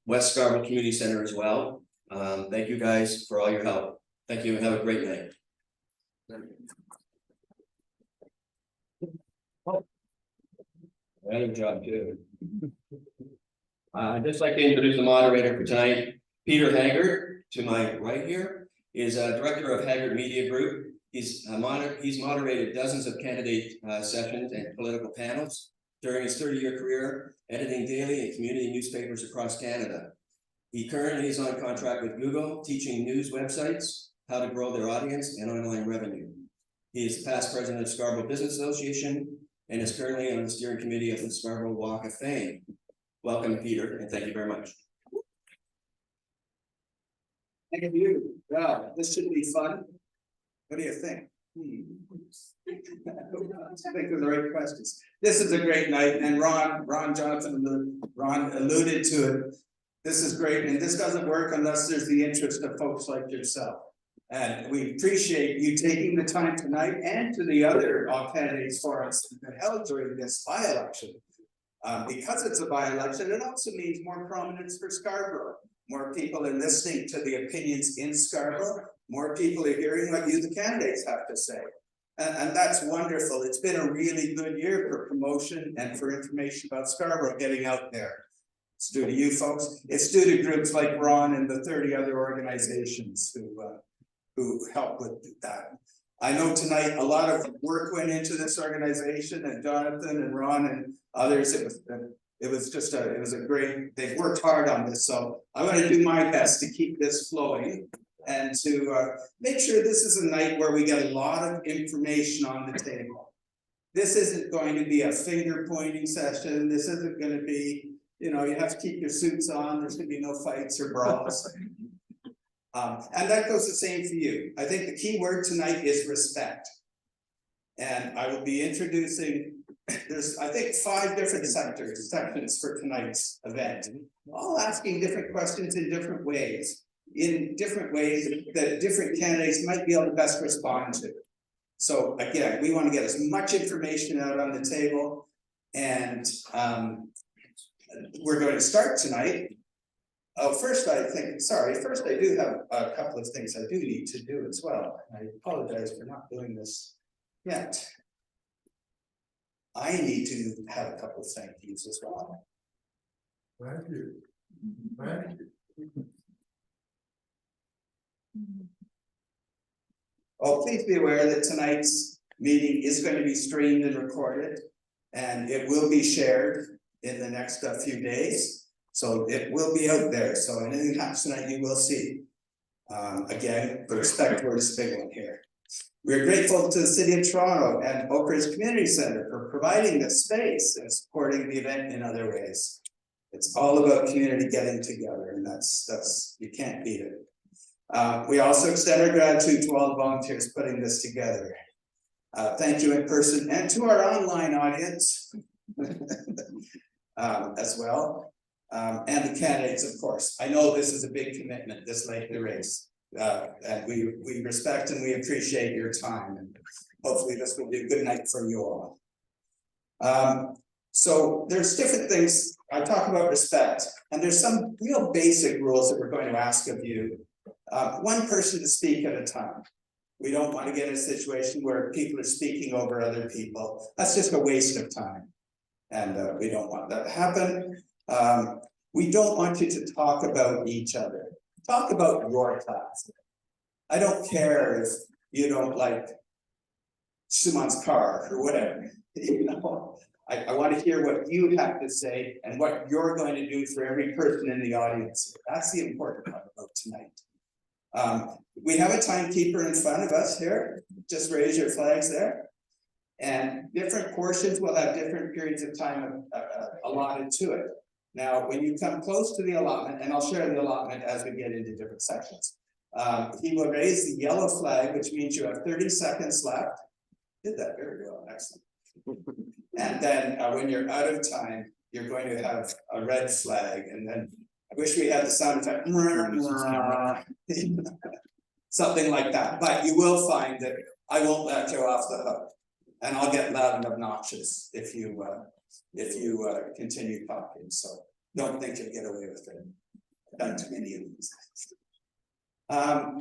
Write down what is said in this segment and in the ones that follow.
West Scarborough Community Center as well. Thank you guys for all your help. Thank you and have a great night. Good job too. I'd just like to introduce the moderator for tonight. Peter Haggard, to my right here, is director of Haggard Media Group. He's moderated dozens of candidate sessions and political panels during his 30-year career, editing daily and community newspapers across Canada. He currently is on contract with Google, teaching news websites how to grow their audience and online revenue. He is the past president of Scarborough Business Association and is currently on the steering committee of the Scarborough Walk of Fame. Welcome, Peter, and thank you very much. Thank you. Wow, this should be fun. What do you think? I think of the right questions. This is a great night, and Ron alluded to it. This is great, and this doesn't work unless there's the interest of folks like yourself. And we appreciate you taking the time tonight and to the other candidates for us that held during this by-election. Because it's a by-election, it also means more prominence for Scarborough. More people are listening to the opinions in Scarborough. More people are hearing what you, the candidates, have to say. And that's wonderful. It's been a really good year for promotion and for information about Scarborough getting out there. It's due to you folks. It's due to groups like Ron and the 30 other organizations who help with that. I know tonight a lot of work went into this organization, and Jonathan and Ron and others. It was a great. They've worked hard on this, so I'm going to do my best to keep this flowing and to make sure this is a night where we get a lot of information on the table. This isn't going to be a finger pointing session. This isn't going to be, you have to keep your suits on. There's going to be no fights or brawls. And that goes the same for you. I think the key word tonight is respect. And I will be introducing, there's, I think, 5 different sections for tonight's event, all asking different questions in different ways that different candidates might be able to best respond to. So again, we want to get as much information out on the table, and we're going to start tonight. Oh, first I do have a couple of things I do need to do as well. I apologize for not doing this yet. I need to have a couple of thank yous as well. Thank you. Thank you. Oh, please be aware that tonight's meeting is going to be streamed and recorded, and it will be shared in the next few days. So it will be out there. So anything happens tonight, you will see. Again, the respect word is a big one here. We're grateful to the City of Toronto and Oak Ridge Community Center for providing this space and supporting the event in other ways. It's all about community getting together, and that's you can't beat it. We also extend our gratitude to all the volunteers putting this together. Thank you in person and to our online audience as well. And the candidates, of course. I know this is a big commitment this late in the race. And we respect and we appreciate your time, and hopefully this will be a good night for you all. So there's different things. I talk about respect, and there's some real basic rules that we're going to ask of you. One person to speak at a time. We don't want to get in a situation where people are speaking over other people. That's just a waste of time, and we don't want that to happen. We don't want you to talk about each other. Talk about your class. I don't care if you don't like Suman's car or whatever. I want to hear what you have to say and what you're going to do for every person in the audience. That's the important part about tonight. We have a timekeeper in front of us here. Just raise your flags there. And different portions will have different periods of time allotted to it. Now, when you come close to the allotment, and I'll share the allotment as we get into different sections, he will raise the yellow flag, which means you have 30 seconds left. Did that very well, excellent. And then when you're out of time, you're going to have a red flag, and then I wish we had the sound effect, something like that. But you will find that I won't let you off the hook, and I'll get loud and obnoxious if you if you continue talking, so don't think you'll get away with it. I've done too many of these.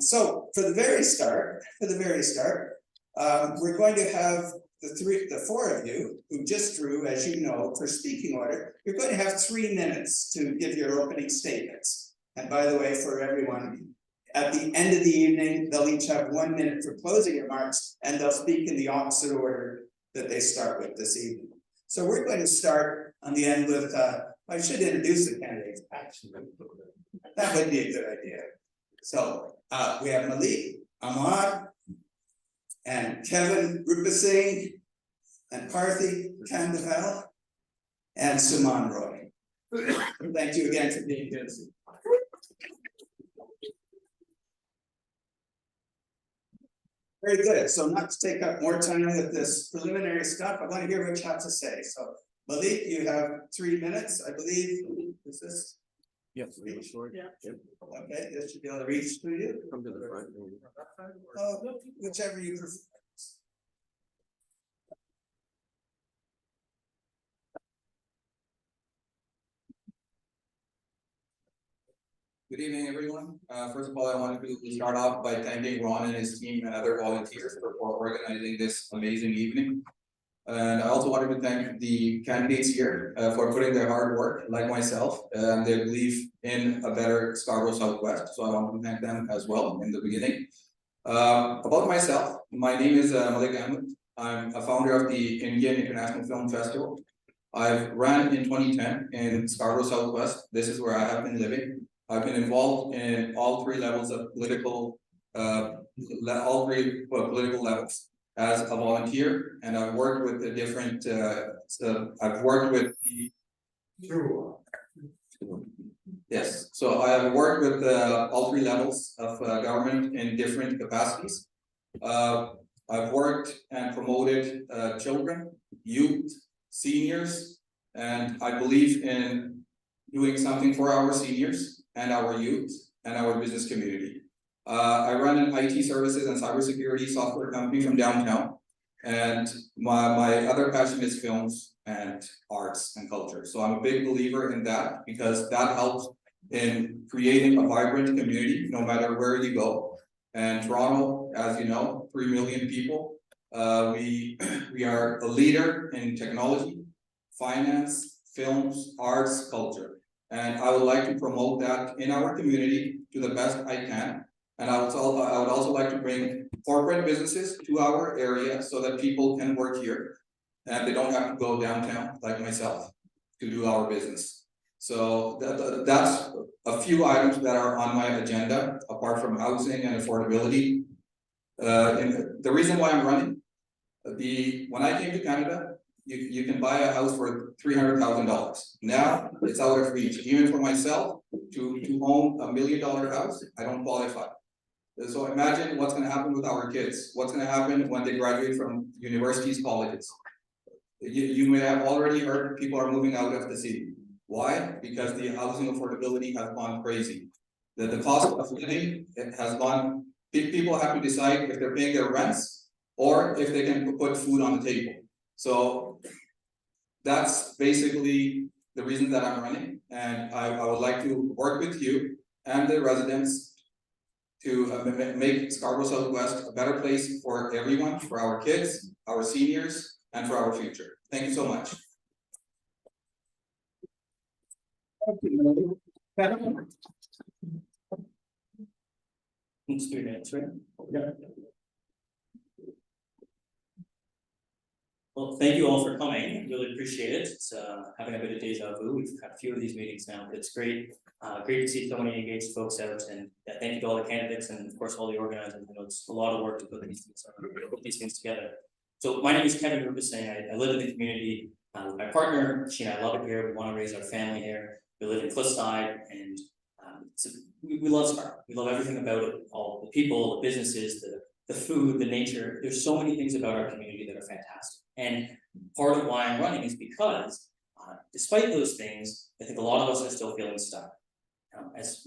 So for the very start, we're going to have the four of you who just drew, as you know, for speaking order. You're going to have 3 minutes to give your opening statements. And by the way, for everyone, at the end of the evening, they'll each have 1 minute for closing remarks, and they'll speak in the opposite order that they start with this evening. So we're going to start on the end with, I should introduce the candidates, actually. That would be a good idea. So we have Malik Ahmed and Kevin Rupasinghe and Parthi Kandavel and Sumay Roy. Thank you again for being here. Very good. So not to take up more time with this preliminary stuff, I want to hear what you have to say. So Malik, you have 3 minutes, I believe. Is this? Yes, really short. Yeah. Okay, this should be able to reach to you. Come to the front. Whichever you prefer. Good evening, everyone. First of all, I wanted to start off by thanking Ron and his team and other volunteers for organizing this amazing evening. And I also wanted to thank the candidates here for putting their hard work, like myself, and they believe in a better Scarborough Southwest. So I want to thank them as well in the beginning. About myself, my name is Malik Ahmed. I'm a founder of the Indian International Film Festival. I've ran in 2010 in Scarborough Southwest. This is where I have been living. I've been involved in all three levels of political, levels as a volunteer, and I've worked with the different. I've worked with the. Yes, so I have worked with all three levels of government in different capacities. I've worked and promoted children, youth, seniors, and I believe in doing something for our seniors and our youth and our business community. I run an IT services and cybersecurity software company from downtown, and my other passion is films and arts and culture. So I'm a big believer in that because that helps in creating a vibrant community no matter where you go. And Toronto, as you know, 3 million people. We are a leader in technology, finance, films, arts, culture. And I would like to promote that in our community to the best I can. And I would also like to bring corporate businesses to our area so that people can work here and they don't have to go downtown like myself to do our business. So that's a few items that are on my agenda, apart from housing and affordability. And the reason why I'm running, when I came to Canada, you can buy a house for $300,000. Now it's out of reach. Even for myself to own $1 million house, I don't qualify. So imagine what's going to happen with our kids. What's going to happen when they graduate from universities, colleges. You may have already heard people are moving out of the city. Why? Because the housing affordability has gone crazy. The cost of living has gone. People have to decide if they're paying their rents or if they can put food on the table. So that's basically the reason that I'm running, and I would like to work with you and the residents to make Scarborough Southwest a better place for everyone, for our kids, our seniors, and for our future. Thank you so much. It's 3 minutes, right? Yeah. Well, thank you all for coming. Really appreciate it. It's having a bit of deja vu. We've had a few of these meetings now, but it's great. Great to see so many engaged folks out, and thank you to all the candidates and of course all the organizers. I know it's a lot of work to put these things together. So my name is Kevin Rupasinghe. I live in the community with my partner. She and I love it here. We want to raise our family here. We live in Cliffside, and we love Scarborough. We love everything about it. All the people, the businesses, the food, the nature. There's so many things about our community that are fantastic. And part of why I'm running is because, despite those things, I think a lot of us are still feeling stuck. As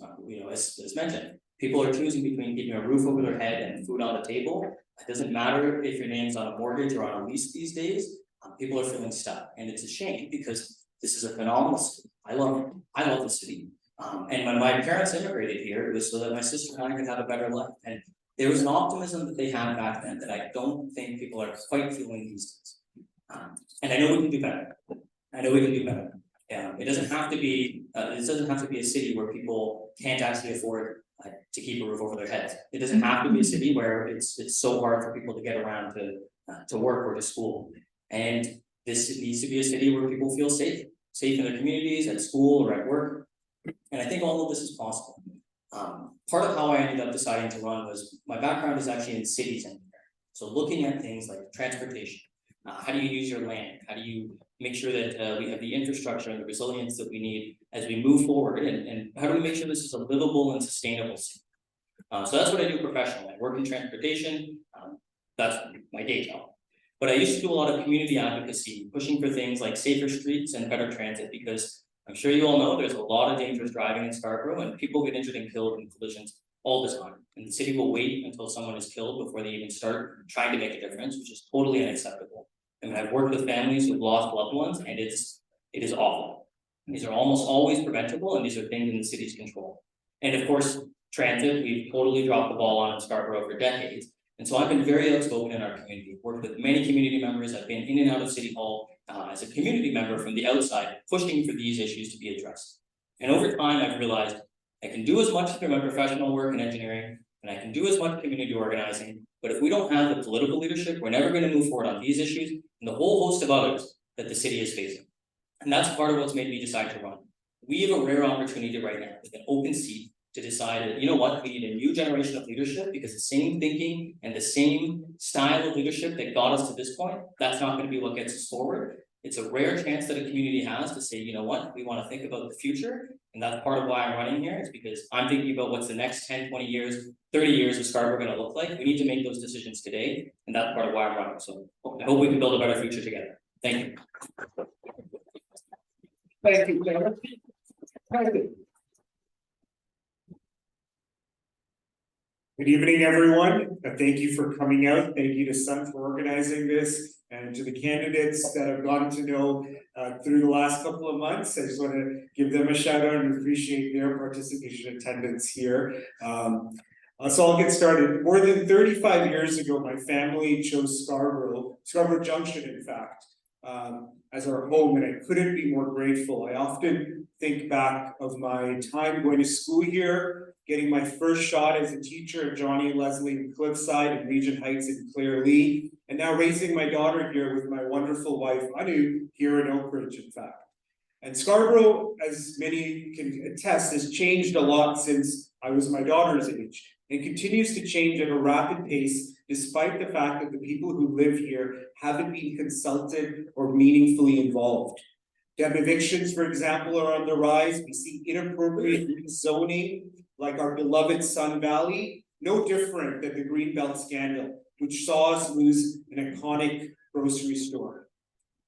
mentioned, people are choosing between keeping a roof over their head and food on the table. It doesn't matter if your name's on a mortgage or on a lease these days. People are feeling stuck, and it's a shame because this is a phenomenal city. I love the city. And when my parents immigrated here, it was so that my sister and I could have a better life. And there was an optimism that they had back then that I don't think people are quite feeling these days. And I know we can do better. It doesn't have to be, a city where people can't actually afford to keep a roof over their heads. It doesn't have to be a city where it's so hard for people to get around to work or to school. And this needs to be a city where people feel safe in their communities, at school or at work. And I think all of this is possible. Part of how I ended up deciding to run was my background is actually in cities engineering. So looking at things like transportation, how do you use your land? How do you make sure that we have the infrastructure and the resilience that we need as we move forward? And how do we make sure this is a livable and sustainable city? So that's what I do professionally. I work in transportation. That's my day job. But I used to do a lot of community advocacy, pushing for things like safer streets and better transit, because I'm sure you all know there's a lot of dangerous driving in Scarborough, and people get injured and killed in collisions all the time. And the city will wait until someone is killed before they even start trying to make a difference, which is totally unacceptable. And I've worked with families who've lost loved ones, and it is awful. These are almost always preventable, and these are things in the city's control. And of course, transit, we've totally dropped the ball on in Scarborough for decades. And so I've been very outspoken in our community, worked with many community members. I've been in and out of City Hall as a community member from the outside, pushing for these issues to be addressed. And over time, I've realized I can do as much through my professional work in engineering, and I can do as much community organizing, but if we don't have the political leadership, we're never going to move forward on these issues and the whole host of others that the city is facing. And that's part of what's made me decide to run. We have a rare opportunity right now with an open seat to decide that, you know what, we need a new generation of leadership, because the same thinking and the same style of leadership that got us to this point, that's not going to be what gets us forward. It's a rare chance that a community has to say, you know what, we want to think about the future. And that's part of why I'm running here, is because I'm thinking about what's the next 10, 20 years, 30 years of Scarborough going to look like. We need to make those decisions today. And that's part of why I'm running. So I hope we can build a better future together. Thank you. Thank you, Taylor. Good evening, everyone. Thank you for coming out. Thank you to Sun for organizing this, and to the candidates that I've gotten to know through the last couple of months. I just want to give them a shout out and appreciate their participation and attendance here. So I'll get started. More than 35 years ago, my family chose Scarborough Junction, in fact, as our home, and I couldn't be more grateful. I often think back of my time going to school here, getting my first shot as a teacher at Johnny and Leslie in Cliffside and Regent Heights in Clare Lee, and now raising my daughter here with my wonderful wife, Anu, here in Oak Ridge, in fact. And Scarborough, as many can attest, has changed a lot since I was my daughter's age, and continues to change at a rapid pace, despite the fact that the people who live here haven't been consulted or meaningfully involved. Dem evictions, for example, are on the rise. We see inappropriate rezoning, like our beloved Sun Valley, no different than the Greenbelt scandal, which saw us lose an iconic grocery store.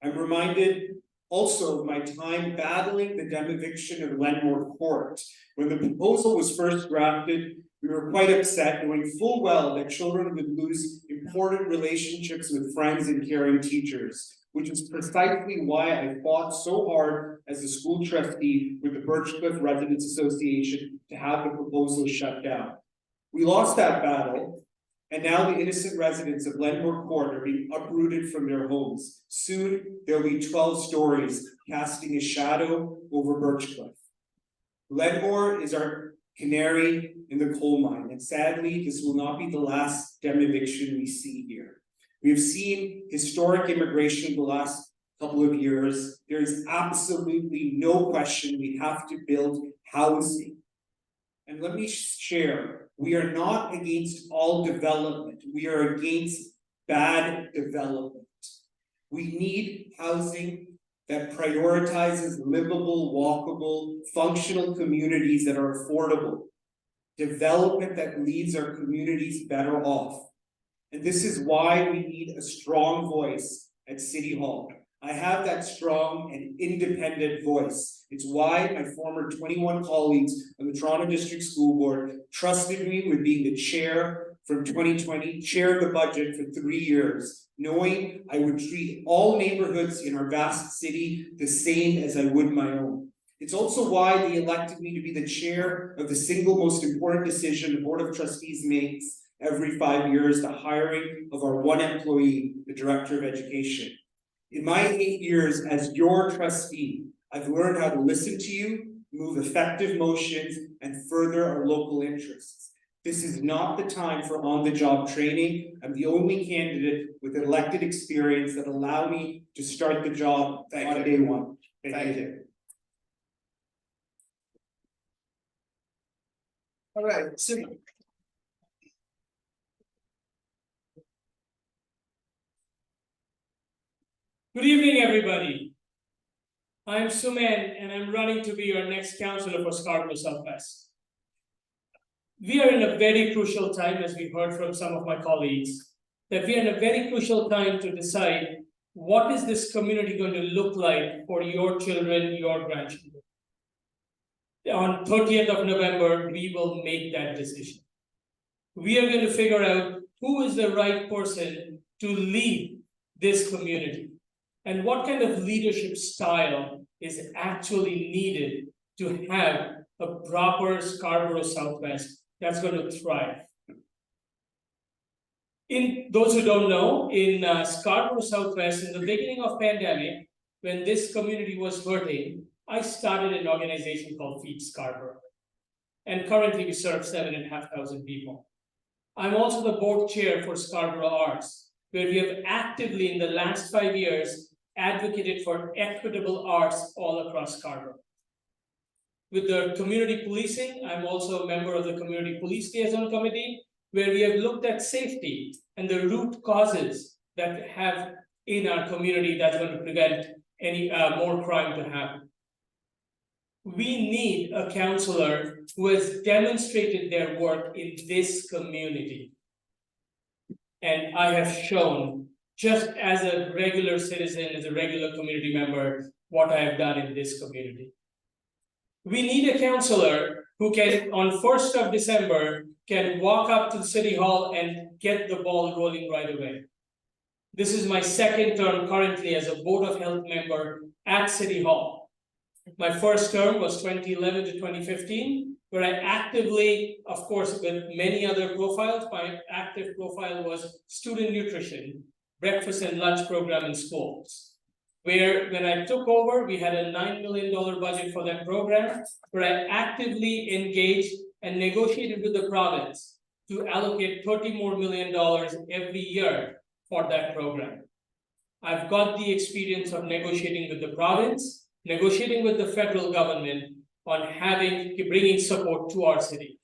I'm reminded also of my time battling the dem eviction of Lenmore Court. When the proposal was first drafted, we were quite upset, knowing full well that children would lose important relationships with friends and caring teachers, which is precisely why I fought so hard as a school trustee with the Birchcliff Residents Association to have the proposal shut down. We lost that battle, and now the innocent residents of Lenmore Court are being uprooted from their homes. Soon, there'll be 12 stories casting a shadow over Birchcliff. Lenmore is our canary in the coal mine, and sadly, this will not be the last dem eviction we see here. We have seen historic immigration the last couple of years. There is absolutely no question we have to build housing. And let me share, we are not against all development. We are against bad development. We need housing that prioritizes livable, walkable, functional communities that are affordable. Development that leaves our communities better off. And this is why we need a strong voice at City Hall. I have that strong and independent voice. It's why my former 21 colleagues on the Toronto District School Board trusted me with being the chair from 2020, chair the budget for 3 years, knowing I would treat all neighborhoods in our vast city the same as I would my own. It's also why they elected me to be the chair of the single most important decision the Board of Trustees makes every 5 years, the hiring of our one employee, the Director of Education. In my 8 years as your trustee, I've learned how to listen to you, move effective motions, and further our local interests. This is not the time for on-the-job training. I'm the only candidate with elected experience that allow me to start the job on day one. Thank you. All right, Sumay. Good evening, everybody. I'm Sumay and I'm running to be your next councillor for Scarborough Southwest. We are in a very crucial time, as we heard from some of my colleagues, that we are in a very crucial time to decide what is this community going to look like for your children, your grandchildren. On 30th of November, we will make that decision. We are going to figure out who is the right person to lead this community and what kind of leadership style is actually needed to have a proper Scarborough Southwest that's going to thrive. In those who don't know, in Scarborough Southwest, in the beginning of pandemic, when this community was hurting, I started an organization called Feed Scarborough. And currently we serve 7,500 people. I'm also the board chair for Scarborough Arts, where we have actively in the last 5 years advocated for equitable arts all across Scarborough. With the community policing, I'm also a member of the Community Police Liaison Committee, where we have looked at safety and the root causes that we have in our community that's going to prevent any more crime to happen. We need a councillor who has demonstrated their work in this community. And I have shown, just as a regular citizen, as a regular community member, what I have done in this community. We need a councillor who can, on 1st of December, can walk up to the City Hall and get the ball rolling right away. This is my second term currently as a Board of Health member at City Hall. My first term was 2011 to 2015, where I actively, of course, with many other profiles, my active profile was student nutrition, breakfast and lunch program in schools. Where when I took over, we had a $9 million budget for that program, where I actively engaged and negotiated with the province to allocate $30 more million every year for that program. I've got the experience of negotiating with the province, negotiating with the federal government on bringing support to our city.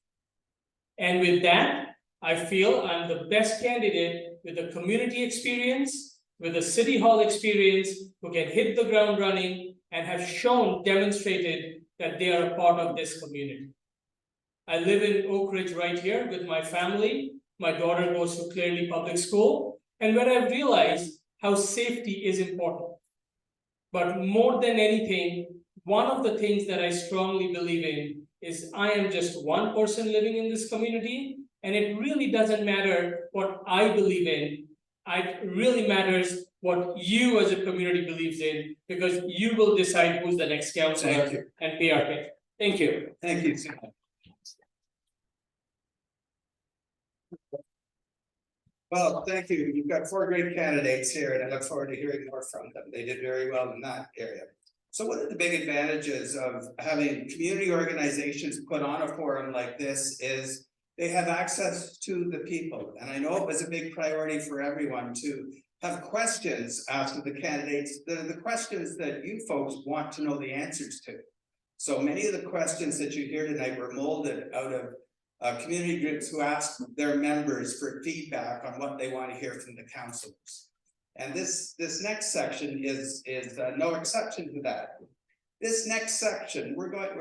And with that, I feel I'm the best candidate with the community experience, with the City Hall experience, who can hit the ground running and have demonstrated that they are a part of this community. I live in Oak Ridge right here with my family. My daughter goes to Clearly Public School, and where I've realized how safety is important. But more than anything, one of the things that I strongly believe in is I am just one person living in this community, and it really doesn't matter what I believe in. It really matters what you as a community believes in, because you will decide who's the next councillor and PRP. Thank you. Thank you, Sumay. Well, thank you. You've got 4 great candidates here, and I look forward to hearing more from them. They did very well in that area. So one of the big advantages of having community organizations put on a forum like this is they have access to the people. And I know it was a big priority for everyone to have questions asked of the candidates, the questions that you folks want to know the answers to. So many of the questions that you hear tonight were molded out of community groups who ask their members for feedback on what they want to hear from the councillors. And this next section is no exception to that. This next section,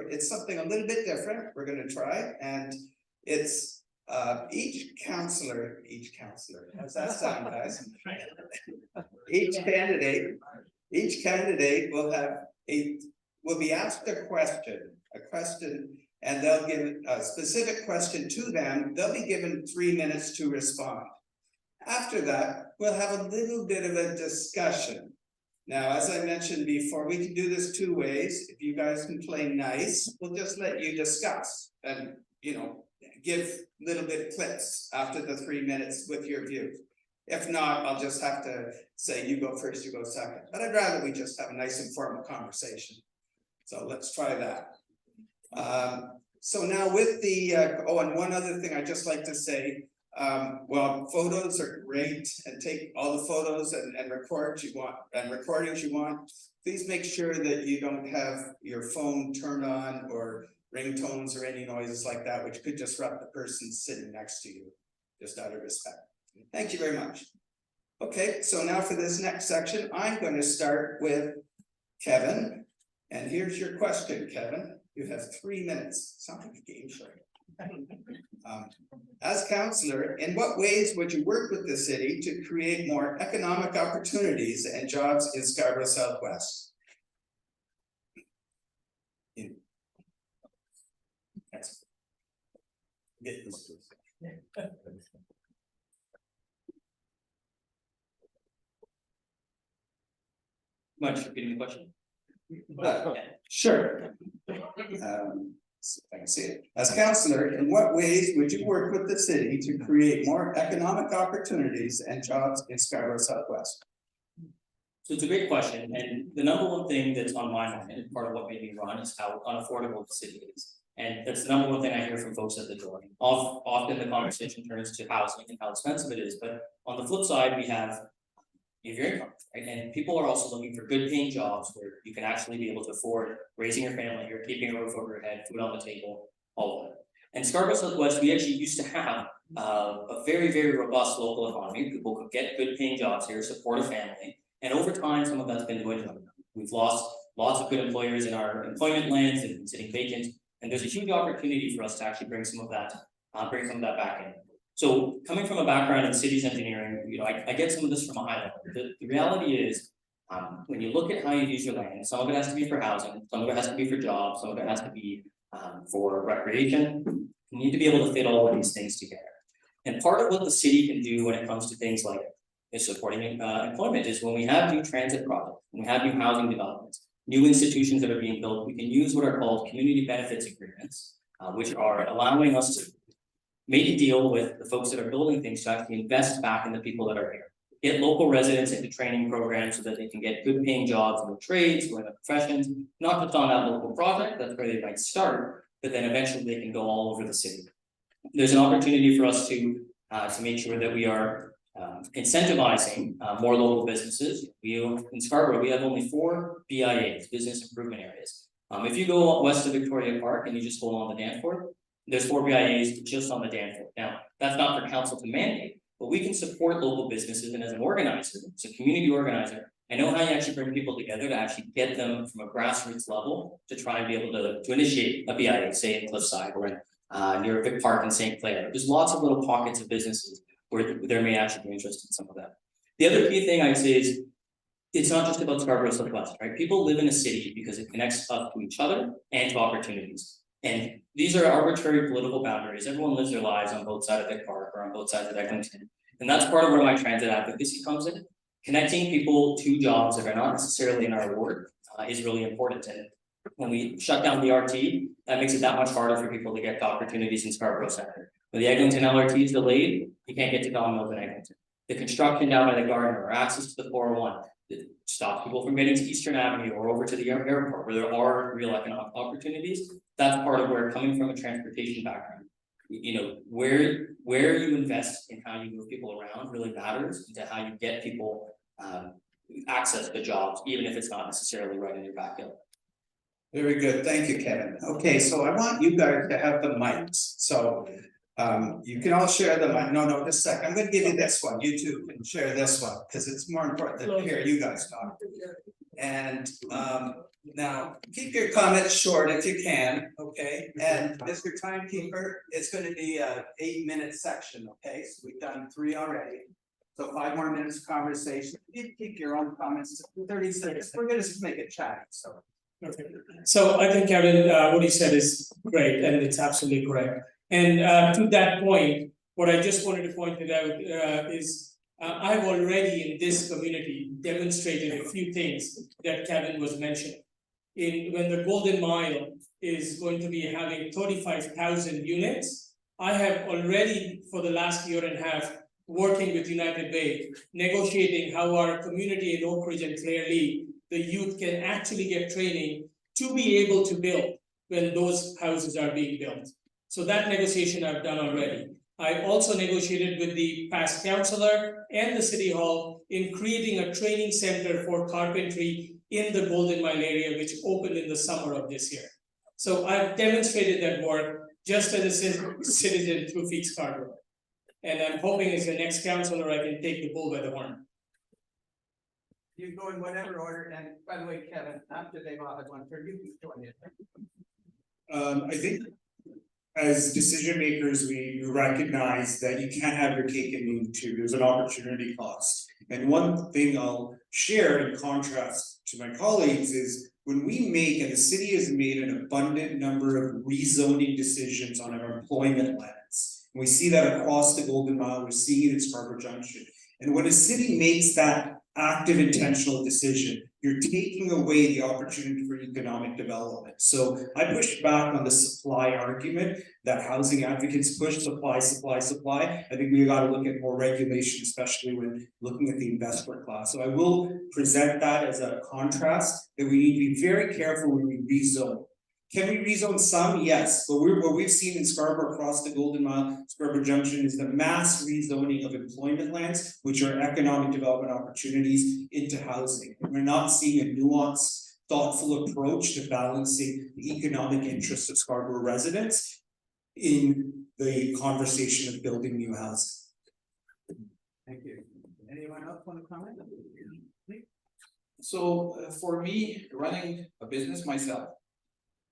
it's something a little bit different. We're going to try, and it's each councillor, how's that sound, guys? Each candidate will be asked a question And they'll give a specific question to them, they'll be given 3 minutes to respond. After that, we'll have a little bit of a discussion. Now, as I mentioned before, we can do this 2 ways. If you guys can play nice, we'll just let you discuss and, you know, give little bit clips after the 3 minutes with your views. If not, I'll just have to say, you go first, you go second. But I'd rather we just have a nice informal conversation. So let's try that. So now with the, oh, and one other thing I'd just like to say, well, photos are great, and take all the photos and records you want, and recordings you want. Please make sure that you don't have your phone turned on or ringtones or any noises like that, which could disrupt the person sitting next to you, just out of respect. Thank you very much. Okay, so now for this next section, I'm going to start with Kevin. And here's your question, Kevin. You have 3 minutes. Sounds like a game show. As councillor, in what ways would you work with the city to create more economic opportunities and jobs in Scarborough Southwest? Yes. Get this. Much repeating the question. Sure. See if I can see it. As councillor, in what ways would you work with the city to create more economic opportunities and jobs in Scarborough Southwest? So it's a great question, and the number one thing that's on my mind, and part of what made me run, is how unaffordable the city is. And that's the number one thing I hear from folks at the door. Often the conversation turns to housing and how expensive it is, but on the flip side, we have your income, right? And people are also looking for good paying jobs where you can actually be able to afford raising your family, you're keeping a roof over your head, food on the table, all of it. And Scarborough Southwest, we actually used to have a very, very robust local economy. People could get good paying jobs here, support a family. And over time, some of that's been dwindling. We've lost lots of good employers in our employment lands and sitting vacant. And there's a huge opportunity for us to actually bring some of that back in. So coming from a background in cities engineering, you know, I get some of this from a high level. The reality is, when you look at how you use your land, some of it has to be for housing, some of it has to be for jobs, some of it has to be for recreation. You need to be able to fit all of these things together. And part of what the city can do when it comes to things like supporting employment is when we have new transit projects, when we have new housing developments, new institutions that are being built, we can use what are called community benefits agreements, which are allowing us to make a deal with the folks that are building things to actually invest back in the people that are here. Get local residents into training programs so that they can get good paying jobs in the trades or in the professions, not just on that local project, that's where they might start, but then eventually they can go all over the city. There's an opportunity for us to make sure that we are incentivizing more local businesses. In Scarborough, we have only 4 BIAs, business improvement areas. If you go west of Victoria Park and you just hold on the Danforth, there's 4 BIAs just on the Danforth. Now, that's not for council to mandate, but we can support local businesses, and as an organizer, as a community organizer, I know how you actually bring people together to actually get them from a grassroots level to try and be able to initiate a BIA, say in Cliffside or in near Vic Park in St. Clair. There's lots of little pockets of businesses where there may actually be interest in some of that. The other key thing I'd say is it's not just about Scarborough Southwest, right? People live in a city because it connects up to each other and to opportunities. And these are arbitrary political boundaries. Everyone lives their lives on both sides of Vic Park or on both sides of Eglinton. And that's part of where my transit advocacy comes in. Connecting people to jobs that are not necessarily in our ward is really important. And when we shut down the RT, that makes it that much harder for people to get to opportunities in Scarborough Center. When the Eglinton LRT is delayed, you can't get to Don Mills in Eglinton. The construction down by the Gardner or access to the 401 that stops people from getting to Eastern Avenue or over to the airport where there are real economic opportunities. That's part of where, coming from a transportation background, you know, where you invest in how you move people around really matters into how you get people access to jobs, even if it's not necessarily right in your backyard. Very good, thank you, Kevin. Okay, so I want you guys to have the mics, so you can all share the mic. No, just a second, I'm gonna give you this one, you two can share this one, because it's more important to hear you guys talk. And now, keep your comments short if you can, okay? And Mr. Timekeeper, it's gonna be a 8-minute section, okay? So we've done 3 already. So 5 more minutes of conversation. You keep your own comments to 30 seconds. We're gonna just make it chatty, so Okay, so I think Kevin, what he said is great and it's absolutely correct. And to that point, what I just wanted to point it out is I've already in this community demonstrated a few things that Kevin was mentioning. When the Golden Mile is going to be having 35,000 units, I have already for the last year and a half working with United Way, negotiating how our community in Oak Ridge and Clare-Lee, the youth can actually get training to be able to build when those houses are being built. So that negotiation I've done already. I also negotiated with the past councillor and the city hall in creating a training center for carpentry in the Golden Mile area, which opened in the summer of this year. So I've demonstrated that work just as a citizen through Feet Scarborough. And I'm hoping as the next councillor, I can take the bull by the horn. You go in whatever order, and by the way, Kevin, after they've all had one turn, you can join in. I think as decision makers, we recognize that you can't have your cake and eat it too. There's an opportunity cost. And one thing I'll share in contrast to my colleagues is when we make, and the city has made an abundant number of rezoning decisions on our employment lands. And we see that across the Golden Mile, we're seeing it in Scarborough Junction. And when a city makes that active intentional decision, you're taking away the opportunity for economic development. So I push back on the supply argument that housing advocates push supply. I think we got to look at more regulation, especially when looking at the investor class. So I will present that as a contrast that we need to be very careful when we rezone. Can we rezone some? Yes, but what we've seen in Scarborough across the Golden Mile, Scarborough Junction is the mass rezoning of employment lands, which are economic development opportunities into housing. And we're not seeing a nuanced, thoughtful approach to balancing the economic interests of Scarborough residents in the conversation of building new housing. Thank you. Anyone else want to comment? So for me, running a business myself,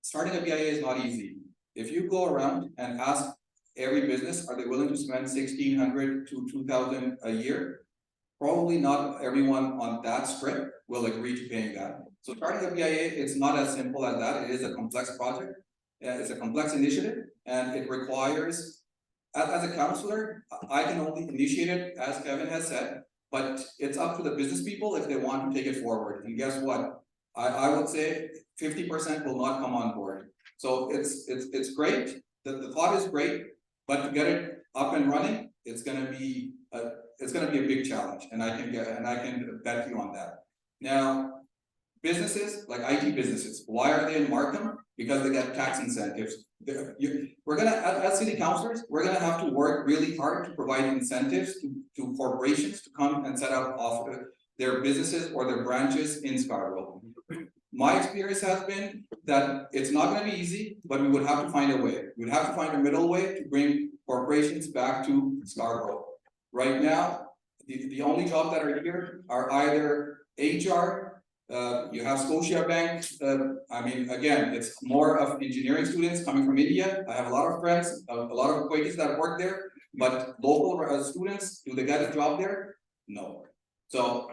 starting a BIA is not easy. If you go around and ask every business, are they willing to spend $1,600 to $2,000 a year? Probably not everyone on that strip will agree to paying that. So starting a BIA, it's not as simple as that. It is a complex project. It's a complex initiative, and it requires, as a councillor, I can only initiate it, as Kevin has said, but it's up to the business people if they want to take it forward. And guess what? I would say 50% will not come on board. So it's great. The thought is great, but to get it up and running, it's gonna be a big challenge, and I can bet you on that. Now, businesses like IT businesses, why are they in Markham? Because they get tax incentives. We're gonna, as city councillors, we're gonna have to work really hard to provide incentives to corporations to come and set up their businesses or their branches in Scarborough. My experience has been that it's not going to be easy, but we would have to find a way. We'd have to find a middle way to bring corporations back to Scarborough. Right now, the only jobs that are here are either HR, you have Scotiabank. I mean, again, it's more of engineering students coming from India. I have a lot of friends, a lot of acquaintances that work there, but local students, do they get a job there? No. So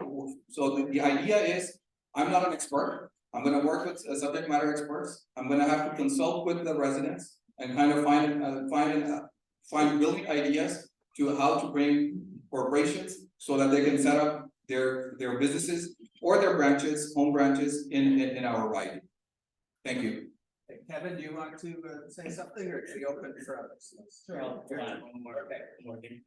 the idea is, I'm not an expert. I'm going to work with subject matter experts. I'm going to have to consult with the residents and kind of find building ideas to how to bring corporations so that they can set up their businesses or their branches, home branches in our riding. Thank you. Hey, Kevin, do you want to say something, or should we open for others? Sure, I'll add one more thing.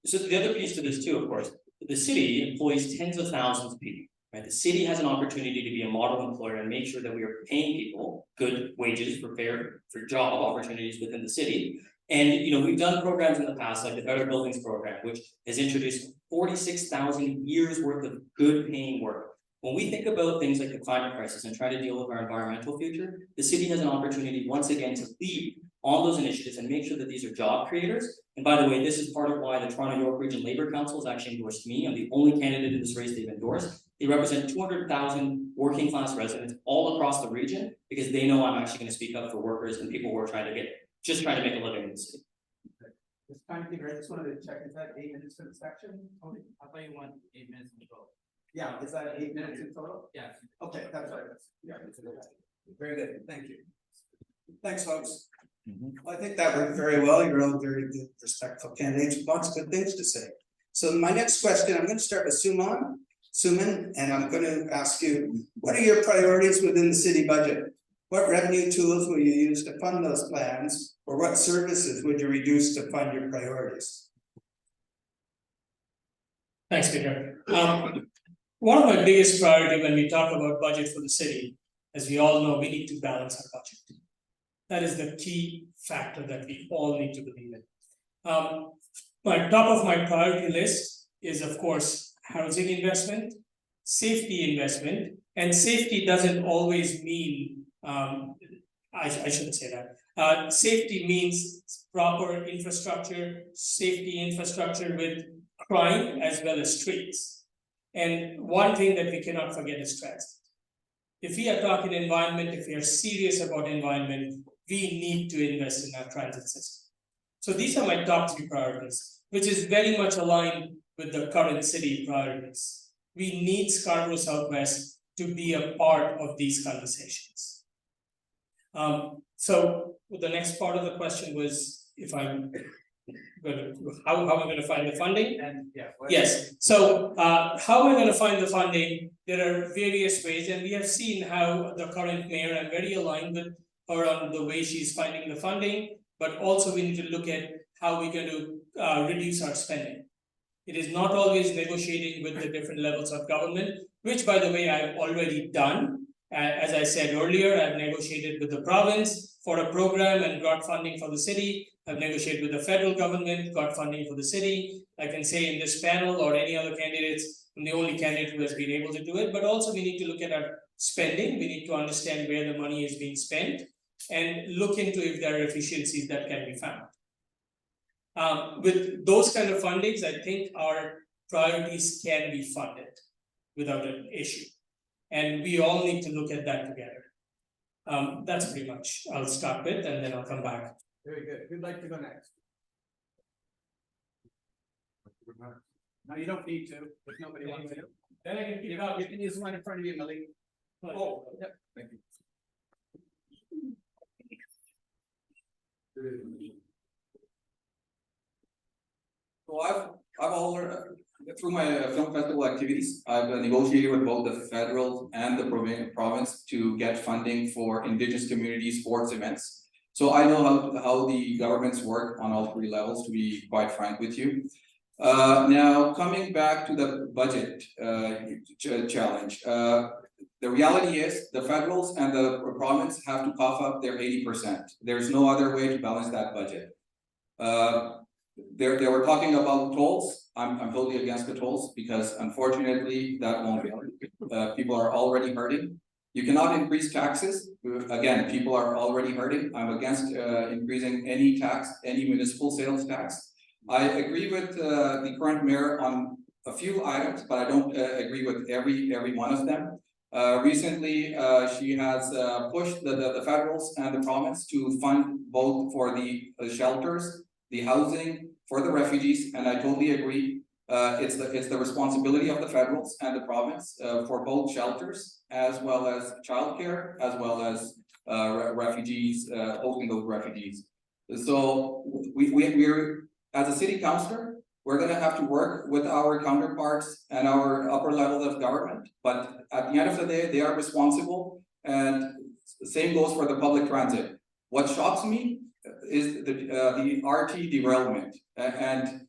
So the other piece to this too, of course, the city employs tens of thousands of people. Right, the city has an opportunity to be a model employer and make sure that we are paying people good wages for job opportunities within the city. And we've done programs in the past, like the Better Buildings program, which has introduced 46,000 years worth of good paying work. When we think about things like the climate crisis and try to deal with our environmental future, the city has an opportunity once again to lead on those initiatives and make sure that these are job creators. And by the way, this is part of why the Toronto York Region Labour Council has actually endorsed me. I'm the only candidate in this race they've endorsed. They represent 200,000 working class residents all across the region because they know I'm actually going to speak up for workers and people who are trying to make a living in the city. This time, I just wanted to check, is that 8 minutes for the section? I thought you want 8 minutes to go. Yeah, is that 8 minutes in total? Yeah. Okay, that's right. Yeah. Very good, thank you. Thanks, folks. I think that worked very well. You're all very good, respectful candidates, with lots of good things to say. So my next question, I'm gonna start with Suman, and I'm gonna ask you, what are your priorities within the city budget? What revenue tools will you use to fund those plans, or what services would you reduce to fund your priorities? Thanks, Peter. One of my biggest priority when we talk about budget for the city, as we all know, we need to balance our budget. That is the key factor that we all need to believe in. Top of my priority list is, of course, housing investment, safety investment, and safety doesn't always mean, I shouldn't say that. Safety means proper infrastructure, safety infrastructure with crime as well as streets. And one thing that we cannot forget is transit. If we are talking environment, if we are serious about environment, we need to invest in our transit system. So these are my top 3 priorities, which is very much aligned with the current city priorities. We need Scarborough Southwest to be a part of these conversations. So the next part of the question was if I'm how am I going to find the funding? And yeah. Yes, so how am I going to find the funding? There are various ways, and we have seen how the current mayor, I'm very aligned with her on the way she's finding the funding, but also we need to look at how we're going to reduce our spending. It is not always negotiating with the different levels of government, which by the way, I've already done. As I said earlier, I've negotiated with the province for a program and got funding for the city. I've negotiated with the federal government, got funding for the city. I can say in this panel or any other candidates, I'm the only candidate who has been able to do it, but also we need to look at our spending. We need to understand where the money is being spent and look into if there are efficiencies that can be found. With those kind of fundings, I think our priorities can be funded without an issue. And we all need to look at that together. That's pretty much, I'll start with and then I'll come back. Very good. Who'd like to go next? No, you don't need to, if nobody wants to. Then I can keep You up. can use the one in front of you, Malik. Oh, yep, thank you. So I've already, through my film festival activities, I've negotiated with both the federal and the province to get funding for Indigenous community sports events. So I know how the governments work on all 3 levels, to be quite frank with you. Now, coming back to the budget challenge, the reality is the federals and the province have to cough up their 80%. There's no other way to balance that budget. They were talking about tolls. I'm totally against the tolls because unfortunately that won't help. People are already hurting. You cannot increase taxes. Again, people are already hurting. I'm against increasing any tax, any municipal sales tax. I agree with the current mayor on a few items, but I don't agree with every one of them. Recently, she has pushed the federals and the province to fund both for the shelters, the housing for the refugees, and I totally agree. It's the responsibility of the federals and the province for both shelters as well as childcare, as well as refugees, hosting those refugees. So we're as a city councillor, we're going to have to work with our counterparts and our upper levels of government. But at the end of the day, they are responsible, and the same goes for the public transit. What shocks me is the RT derailment, and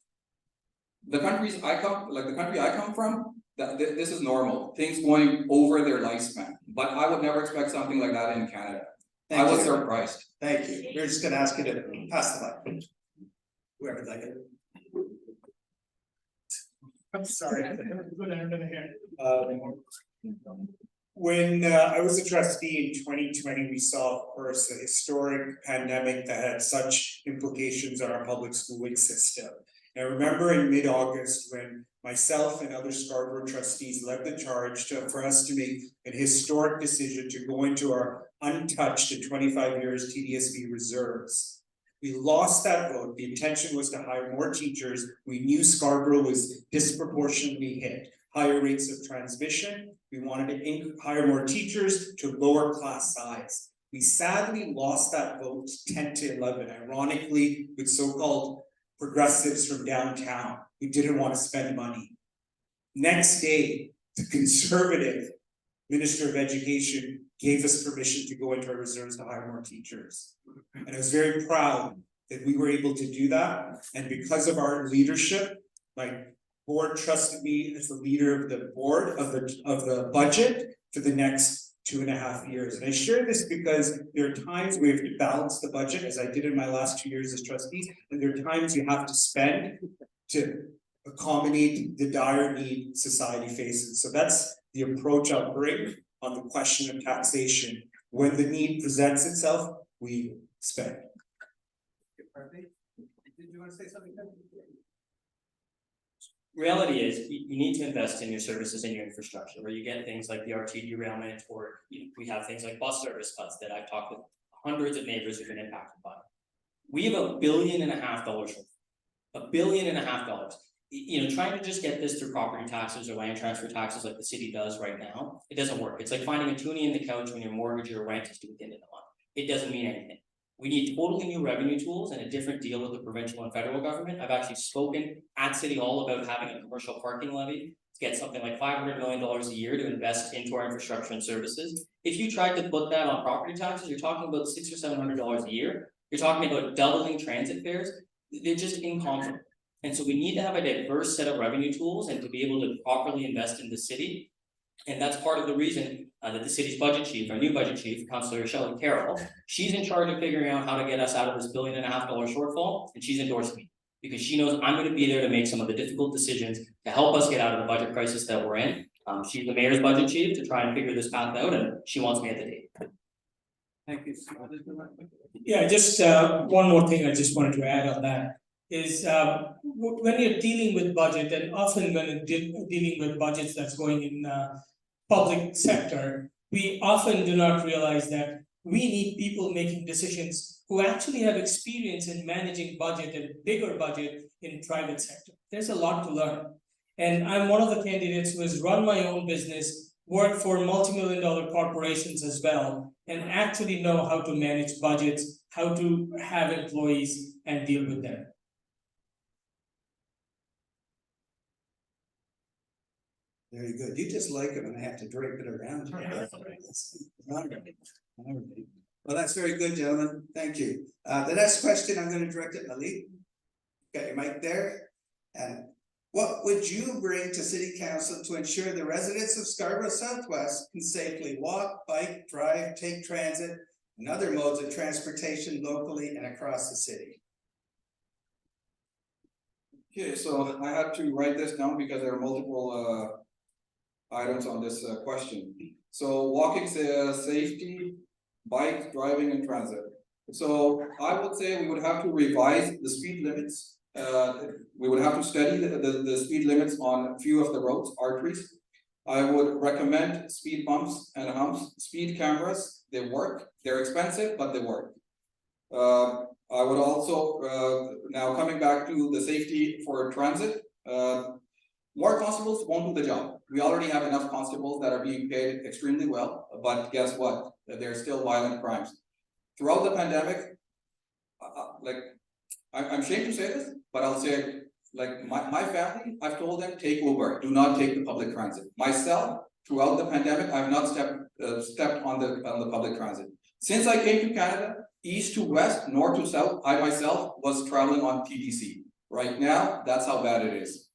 the countries I come, like the country I come from, this is normal. Things going over their lifespan, but I would never expect something like that in Canada. I was surprised. Thank you. We're just gonna ask you to pass the mic. Whoever's like it. I'm sorry. When I was a trustee in 2020, we saw, of course, a historic pandemic that had such implications on our public schooling system. And I remember in mid-August when myself and other Scarborough trustees led the charge for us to make an historic decision to go into our untouched and 25 years TDSB reserves. We lost that vote. The intention was to hire more teachers. We knew Scarborough was disproportionately hit. higher rates of transmission. We wanted to hire more teachers to lower class size. We sadly lost that vote 10-11, ironically, with so-called progressives from downtown who didn't want to spend money. Next day, the conservative Minister of Education gave us permission to go into our reserves to hire more teachers. And I was very proud that we were able to do that. And because of our leadership, my board trusted me as the leader of the board of the budget for the next 2.5 years. And I share this because there are times we have to balance the budget, as I did in my last 2 years as trustee, and there are times you have to spend to accommodate the dire need society faces. So that's the approach I'll bring on the question of taxation. When the need presents itself, we spend. Did you want to say something? Reality is, you need to invest in your services and your infrastructure, where you get things like the RT derailment, or we have things like bus service cuts that I've talked with hundreds of neighbors who've been impacted by. We have $1.5 billion. $1.5 billion. Trying to just get this through property taxes or land transfer taxes like the city does right now, it doesn't work. It's like finding a toonie in the couch when your mortgage or rent is due at the end of the month. It doesn't mean anything. We need totally new revenue tools and a different deal with the provincial and federal government. I've actually spoken at City Hall about having a commercial parking levy to get something like $500 million a year to invest into our infrastructure and services. If you tried to put that on property taxes, you're talking about $600 or $700 a year. You're talking about doubling transit fares. They're just incomparable. And so we need to have a diverse set of revenue tools and to be able to properly invest in the city. And that's part of the reason that the city's budget chief, our new budget chief, Councillor Shelley Carroll, she's in charge of figuring out how to get us out of this $1.5 billion shortfall, and she's endorsing me because she knows I'm going to be there to make some of the difficult decisions to help us get out of the budget crisis that we're in. She's the mayor's budget chief to try and figure this path out, and she wants me at the table. Thank you. Yeah, just one more thing I just wanted to add on that is when you're dealing with budget, and often when you're dealing with budgets that's going in public sector, we often do not realize that we need people making decisions who actually have experience in managing budget and bigger budget in private sector. There's a lot to learn. And I'm one of the candidates who has run my own business, worked for multi-million-dollar corporations as well, and actually know how to manage budgets, how to have employees and deal with them. Very good. You just like it when I have to drape it around. Well, that's very good, gentlemen. Thank you. The next question I'm going to direct at Malik. Got your mic there. And what would you bring to City Council to ensure the residents of Scarborough Southwest can safely walk, bike, drive, take transit, and other modes of transportation locally and across the city? Okay, so I had to write this down because there are multiple items on this question. So walking, safety, bike, driving, and transit. So I would say we would have to revise the speed limits. We would have to study the speed limits on a few of the roads, arteries. I would recommend speed bumps and humps, speed cameras. They work. They're expensive, but they work. I would also, now coming back to the safety for transit, more constables won't do the job. We already have enough constables that are being paid extremely well, but guess what? There are still violent crimes. Throughout the pandemic, I'm ashamed to say this, but I'll say it, like my family, I've told them, take Uber, do not take the public transit. Myself, throughout the pandemic, I've not stepped on the public transit. Since I came to Canada, east to west, north to south, I myself was traveling on TTC. Right now, that's how bad it is.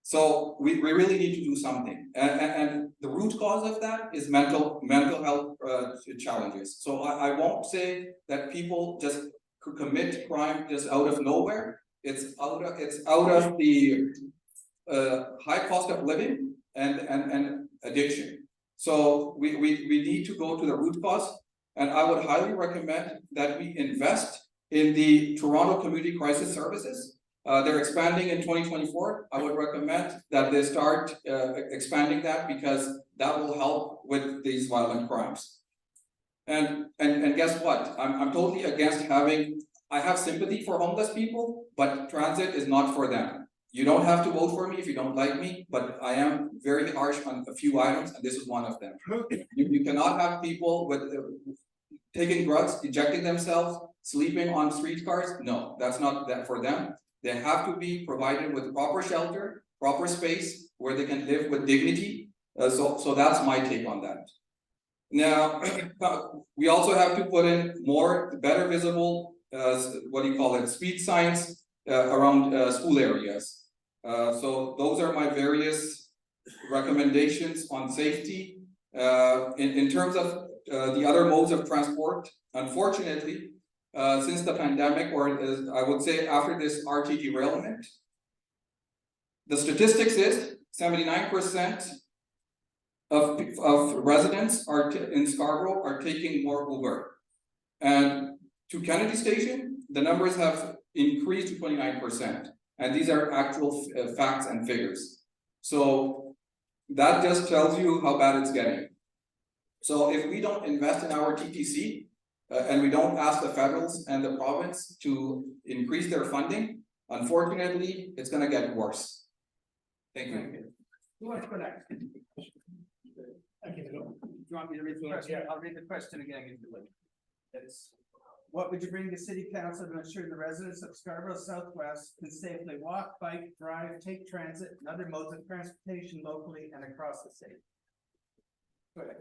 So we really need to do something. And the root cause of that is mental health challenges. So I won't say that people just could commit crime just out of nowhere. It's out of the high cost of living and addiction. So we need to go to the root cause. And I would highly recommend that we invest in the Toronto Community Crisis Services. They're expanding in 2024. I would recommend that they start expanding that because that will help with these violent crimes. And guess what? I'm totally against I have sympathy for homeless people, but transit is not for them. You don't have to vote for me if you don't like me, but I am very harsh on a few items, and this is one of them. You cannot have people with taking drugs, injecting themselves, sleeping on streetcars. No, that's not that for them. They have to be provided with proper shelter, proper space where they can live with dignity. So that's my take on that. Now, we also have to put in better visible, speed signs around school areas. So those are my various recommendations on safety. In terms of the other modes of transport, unfortunately, since the pandemic, or I would say after this RT derailment, the statistics is 79% of residents in Scarborough are taking more Uber. And to Kennedy Station, the numbers have increased to 29%. And these are actual facts and figures. So that just tells you how bad it's getting. So if we don't invest in our TTC, and we don't ask the federals and the province to increase their funding, unfortunately, it's gonna get worse. Thank you. Who wants to go next? I can go. Do you want me to read the question? I'll read the question again if you would. It's, what would you bring to city council to ensure the residents of Scarborough Southwest can safely walk, bike, drive, take transit, and other modes of transportation locally and across the city? Go ahead.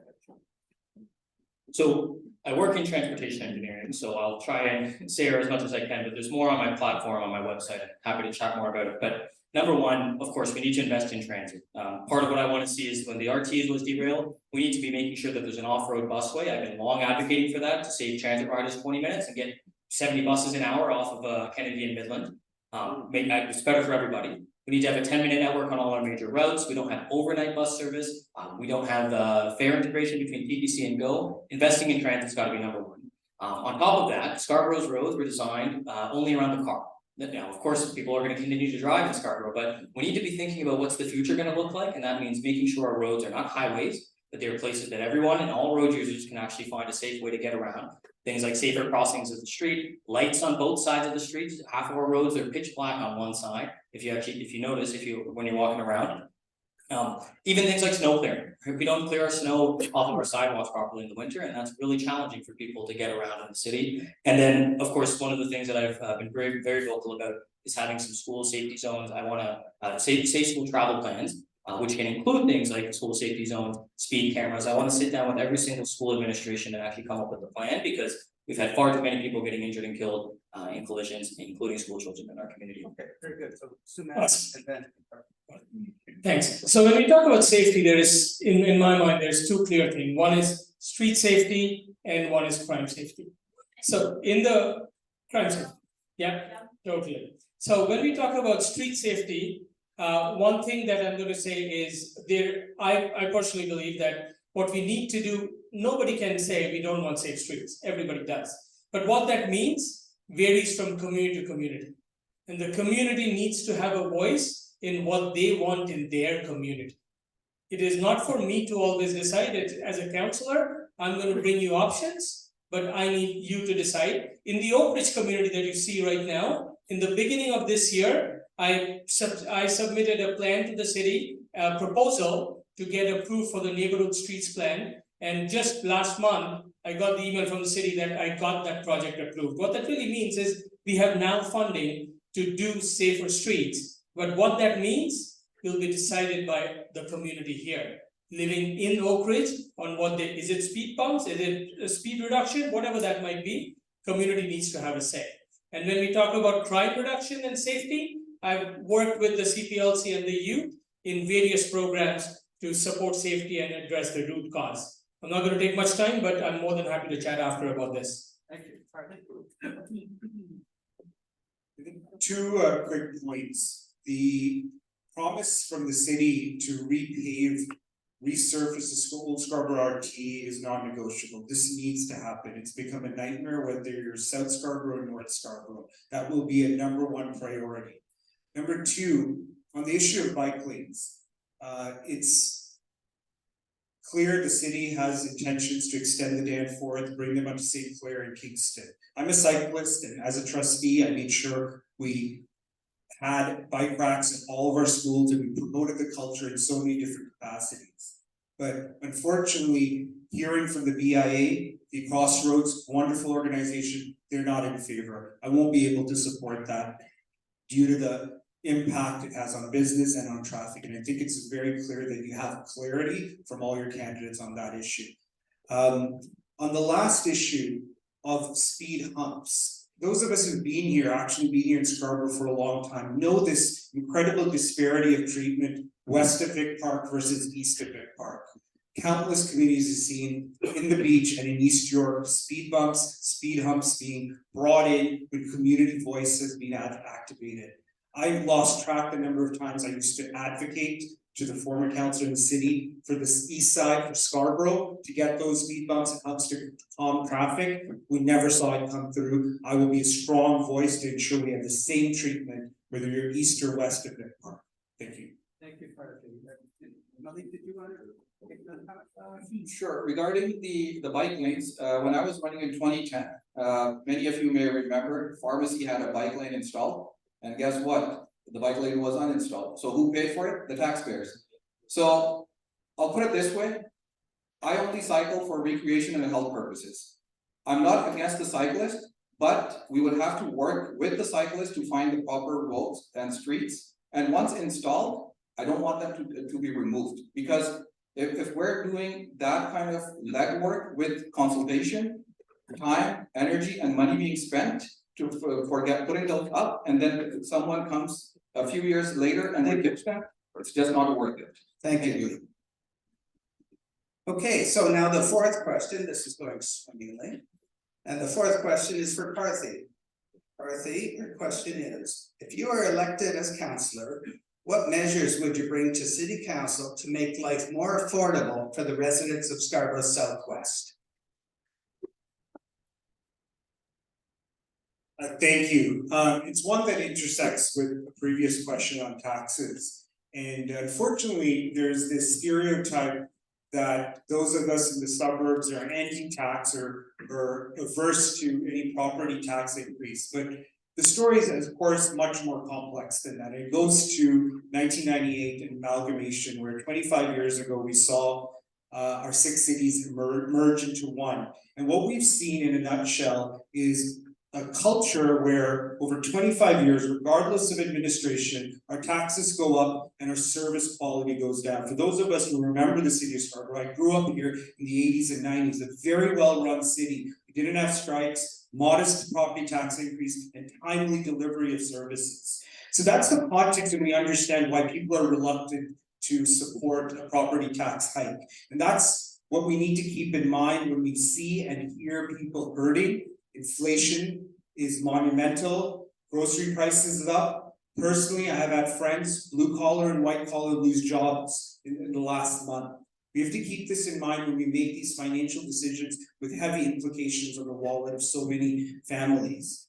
So I work in transportation engineering, so I'll try and say as much as I can, but there's more on my platform, on my website. I'm happy to chat more about it. But number one, of course, we need to invest in transit. Part of what I want to see is when the RT was derailed, we need to be making sure that there's an off-road busway. I've been long advocating for that to save transit riders 20 minutes and get 70 buses an hour off of Kennedy and Midland. It's better for everybody. We need to have a 10-minute network on all our major routes. We don't have overnight bus service. We don't have fare integration between TTC and GO. Investing in transit's got to be number one. On top of that, Scarborough's roads were designed only around the car. Now, of course, people are going to continue to drive in Scarborough, but we need to be thinking about what's the future going to look like, and that means making sure our roads are not highways, but they're places that everyone and all road users can actually find a safe way to get around. Things like safer crossings of the street, lights on both sides of the streets. Half of our roads are pitch black on one side. If you notice, when you're walking around, even things like snow clearing. We don't clear our snow off of our sidewalks properly in the winter, and that's really challenging for people to get around in the city. And then, of course, one of the things that I've been very, very vocal about is having some school safety zones. I want to safe school travel plans, which can include things like school safety zones, speed cameras. I want to sit down with every single school administration and actually come up with a plan, because we've had far too many people getting injured and killed in collisions, including school children in our community. Okay, very good. So Sumay, and then. Thanks. So when we talk about safety, there is, in my mind, there's two clear things. One is street safety and one is crime safety. So in the crime safety, yeah, totally. So when we talk about street safety, one thing that I'm going to say is I personally believe that what we need to do, nobody can say we don't want safe streets. Everybody does. But what that means varies from community to community. And the community needs to have a voice in what they want in their community. It is not for me to always decide it. As a councillor, I'm going to bring you options, but I need you to decide. In the Oak Ridge community that you see right now, in the beginning of this year, I submitted a plan to the city, a proposal to get approved for the neighborhood streets plan. And just last month, I got the email from the city that I got that project approved. What that really means is we have now funding to do safer streets. But what that means will be decided by the community here. Living in Oak Ridge on is it speed bumps, is it a speed reduction, whatever that might be, community needs to have a say. And when we talk about crime reduction and safety, I've worked with the CPLC and the youth in various programs to support safety and address the root cause. I'm not going to take much time, but I'm more than happy to chat after about this. Thank you. Two quick points. The promise from the city to resurface the old Scarborough RT is non-negotiable. This needs to happen. It's become a nightmare whether you're South Scarborough or North Scarborough. That will be a #1 priority. Number two, on the issue of bike lanes, it's clear the city has intentions to extend the Danforth, bring them up to St. Clair and Kingston. I'm a cyclist, and as a trustee, I made sure we had bike racks in all of our schools, and we promoted the culture in so many different capacities. But unfortunately, hearing from the BIA, the Crossroads, wonderful organization, they're not in favor. I won't be able to support that due to the impact it has on business and on traffic. And I think it's very clear that you have clarity from all your candidates on that issue. On the last issue of speed humps, those of us who've been here, actually been here in Scarborough for a long time, know this incredible disparity of treatment west of Vic Park versus east of Vic Park. Countless communities have seen in the beach and in East York, speed bumps, speed humps being brought in when community voice has been activated. I've lost track the number of times I used to advocate to the former councillor in the city for the east side for Scarborough to get those speed bumps and humps to calm traffic. We never saw it come through. I will be a strong voice to ensure we have the same treatment whether you're east or west of Vic Park. Thank you. Thank you, Parthi. Malik, did you want to? Sure, regarding the bike lanes, when I was running in 2010, many of you may remember, pharmacy had a bike lane installed, and guess what? The bike lane was uninstalled, so who paid for it? The taxpayers. So, I'll put it this way, I only cycle for recreation and health purposes. I'm not against the cyclist, but we would have to work with the cyclist to find the proper roads and streets, and once installed, I don't want them to be removed, because if we're doing that kind of legwork with consultation, time, energy, and money being spent to forget putting those up, and then someone comes a few years later and they get that, it's just not worth it. Thank you. Okay, so now the fourth question, this is going swimmingly. And the fourth question is for Parthi. Parthi, your question is, if you are elected as councillor, what measures would you bring to City Council to make life more affordable for the residents of Scarborough Southwest? Thank you. It's one that intersects with the previous question on taxes. And unfortunately, there's this stereotype that those of us in the suburbs are anti-tax or averse to any property tax increase. But the story is, of course, much more complex than that. It goes to 1998 and amalgamation, where 25 years ago we saw our 6 cities merge into one. And what we've seen in a nutshell is a culture where over 25 years, regardless of administration, our taxes go up and our service quality goes down. For those of us who remember the city of Scarborough, I grew up here in the 80s and 90s, a very well-run city. We didn't have strikes, modest property tax increase, and timely delivery of services. So that's the context, and we understand why people are reluctant to support a property tax hike. And that's what we need to keep in mind when we see and hear people hurting. Inflation is monumental, grocery prices is up. Personally, I have had friends, blue collar and white collar, lose jobs in the last month. We have to keep this in mind when we make these financial decisions with heavy implications on the wallet of so many families.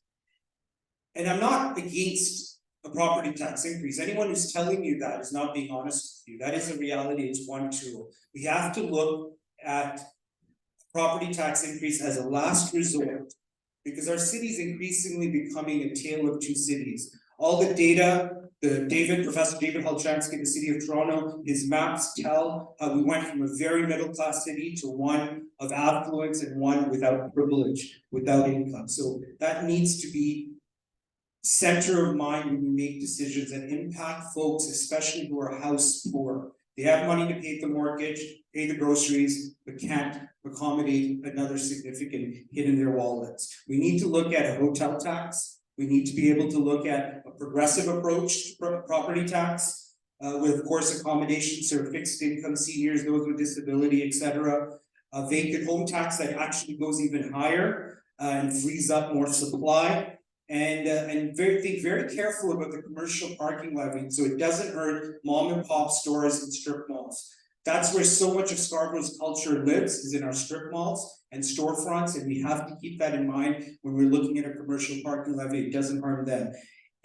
And I'm not against a property tax increase. Anyone who's telling you that is not being honest with you. That is a reality, it's one tool. We have to look at property tax increase as a last resort, because our city is increasingly becoming a tale of two cities. All the data, Professor David Halchansky, the city of Toronto, his maps tell how we went from a very middle-class city to one of affluence and one without privilege, without income. So that needs to be center of mind when we make decisions that impact folks, especially who are house poor. They have money to pay the mortgage, pay the groceries, but can't accommodate another significant hit in their wallets. We need to look at a hotel tax. We need to be able to look at a progressive approach to property tax, with, of course, accommodations for fixed income seniors, those with disability, etc. A vacant home tax that actually goes even higher and frees up more supply. And think very careful about the commercial parking levy so it doesn't hurt mom and pop stores and strip malls. That's where so much of Scarborough's culture lives, is in our strip malls and storefronts, and we have to keep that in mind when we're looking at a commercial parking levy. It doesn't harm them.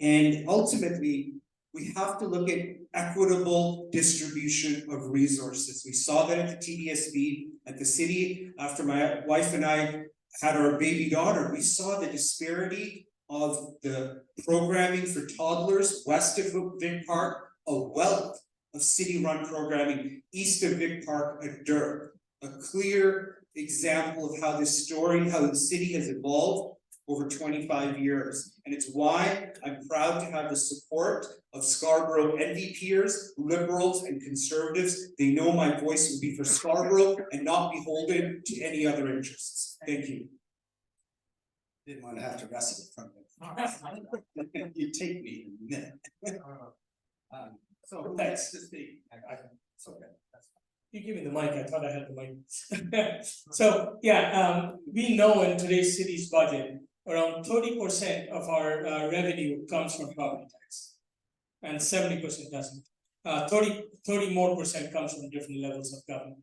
And ultimately, we have to look at equitable distribution of resources. We saw that at the TDSB, at the city, after my wife and I had our baby daughter, we saw the disparity of the programming for toddlers west of Vic Park, a wealth of city-run programming east of Vic Park, a clear example of how how the city has evolved over 25 years. And it's why I'm proud to have the support of Scarborough NDPers, Liberals, and Conservatives. They know my voice will be for Scarborough and not beholden to any other interests. Thank you. Didn't want to have to wrestle it from you. You take me in a minute. So who next to speak? It's okay. That's fine. You give me the mic, I thought I had the mic. So, yeah, we know in today's city's budget, around 30% of our revenue comes from property tax. And 70% doesn't. 30 more percent comes from different levels of government.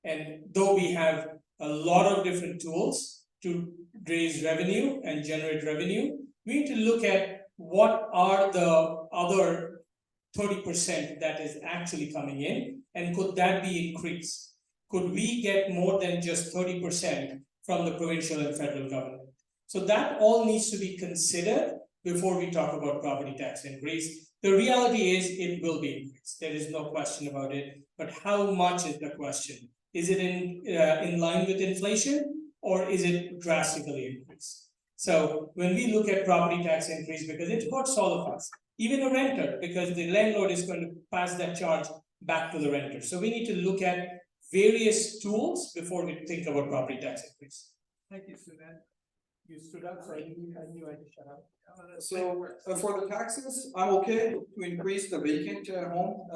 And though we have a lot of different tools to raise revenue and generate revenue, we need to look at what are the other 30% that is actually coming in, and could that be increased? Could we get more than just 30% from the provincial and federal government? So that all needs to be considered before we talk about property tax increase. The reality is it will be increased. There is no question about it. But how much is the question? Is it in line with inflation, or is it drastically increased? So when we look at property tax increase, because it hurts all of us, even a renter, because the landlord is going to pass that charge back to the renter. So we need to look at various tools before we think about property tax increase. Thank you, Sumay. You stood up, so I knew I had to shut up. So for the taxes, I'm okay to increase the vacant home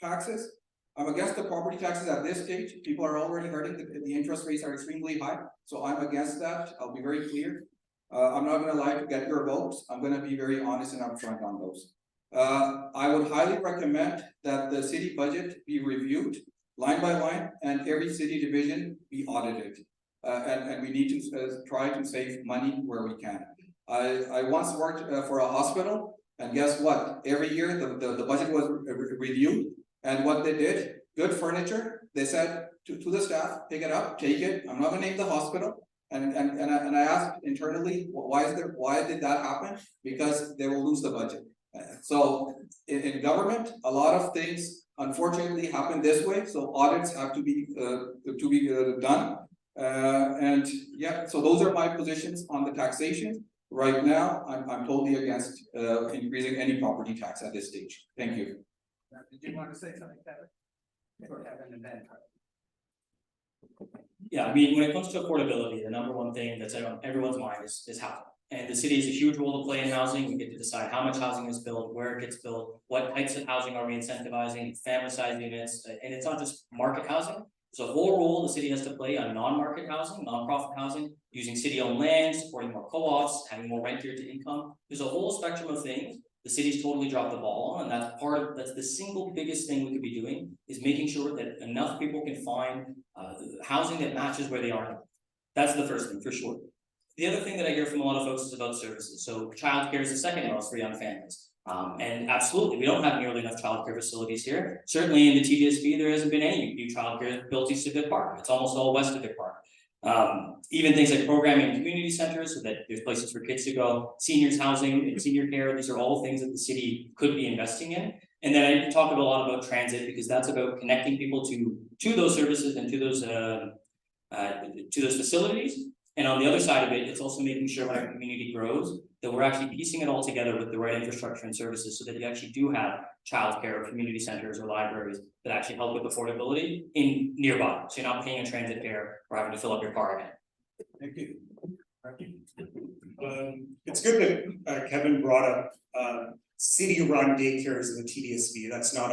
taxes. I'm against the property taxes at this stage. People are already hurting, the interest rates are extremely high, so I'm against that. I'll be very clear. I'm not gonna lie to get your votes. I'm gonna be very honest and upfront on those. I would highly recommend that the city budget be reviewed line by line and every city division be audited. And we need to try to save money where we can. I once worked for a hospital, and guess what? Every year the budget was reviewed, and what they did, good furniture, they said to the staff, pick it up, take it. I'm not gonna name the hospital. And I asked internally, why did that happen? Because they will lose the budget. So in government, a lot of things unfortunately happen this way. So audits have to be done. And yeah, so those are my positions on the taxation. Right now, I'm totally against increasing any property tax at this stage. Thank you. Did you want to say something, Kevin? Or Kevin and then? Yeah, I mean, when it comes to affordability, the number one thing that's on everyone's mind is housing. And the city has a huge role to play in housing. We get to decide how much housing is built, where it gets built, what types of housing are we incentivizing, family size units, and it's not just market housing. There's a whole role the city has to play on non-market housing, nonprofit housing, using city-owned land, supporting more co-ops, having more rent here to income. There's a whole spectrum of things the city's totally dropped the ball on, and that's the single biggest thing we could be doing, is making sure that enough people can find housing that matches where they are. That's the first thing, for sure. The other thing that I hear from a lot of folks is about services. So childcare is the second most for young families. And absolutely, we don't have nearly enough childcare facilities here. Certainly in the TDSB, there hasn't been any new childcare built east of Vic Park. It's almost all west of Vic Park. Even things like programming and community centers, so that there's places for kids to go, seniors housing and senior care. These are all things that the city could be investing in. And then I talk a lot about transit, because that's about connecting people to those services and to those facilities. And on the other side of it, it's also making sure when our community grows, that we're actually piecing it all together with the right infrastructure and services, so that you actually do have childcare, or community centers, or libraries that actually help with affordability in nearby. So you're not paying a transit fare or having to fill up your car again. Thank you. It's good that Kevin brought up city-run daycares in the TDSB. That's not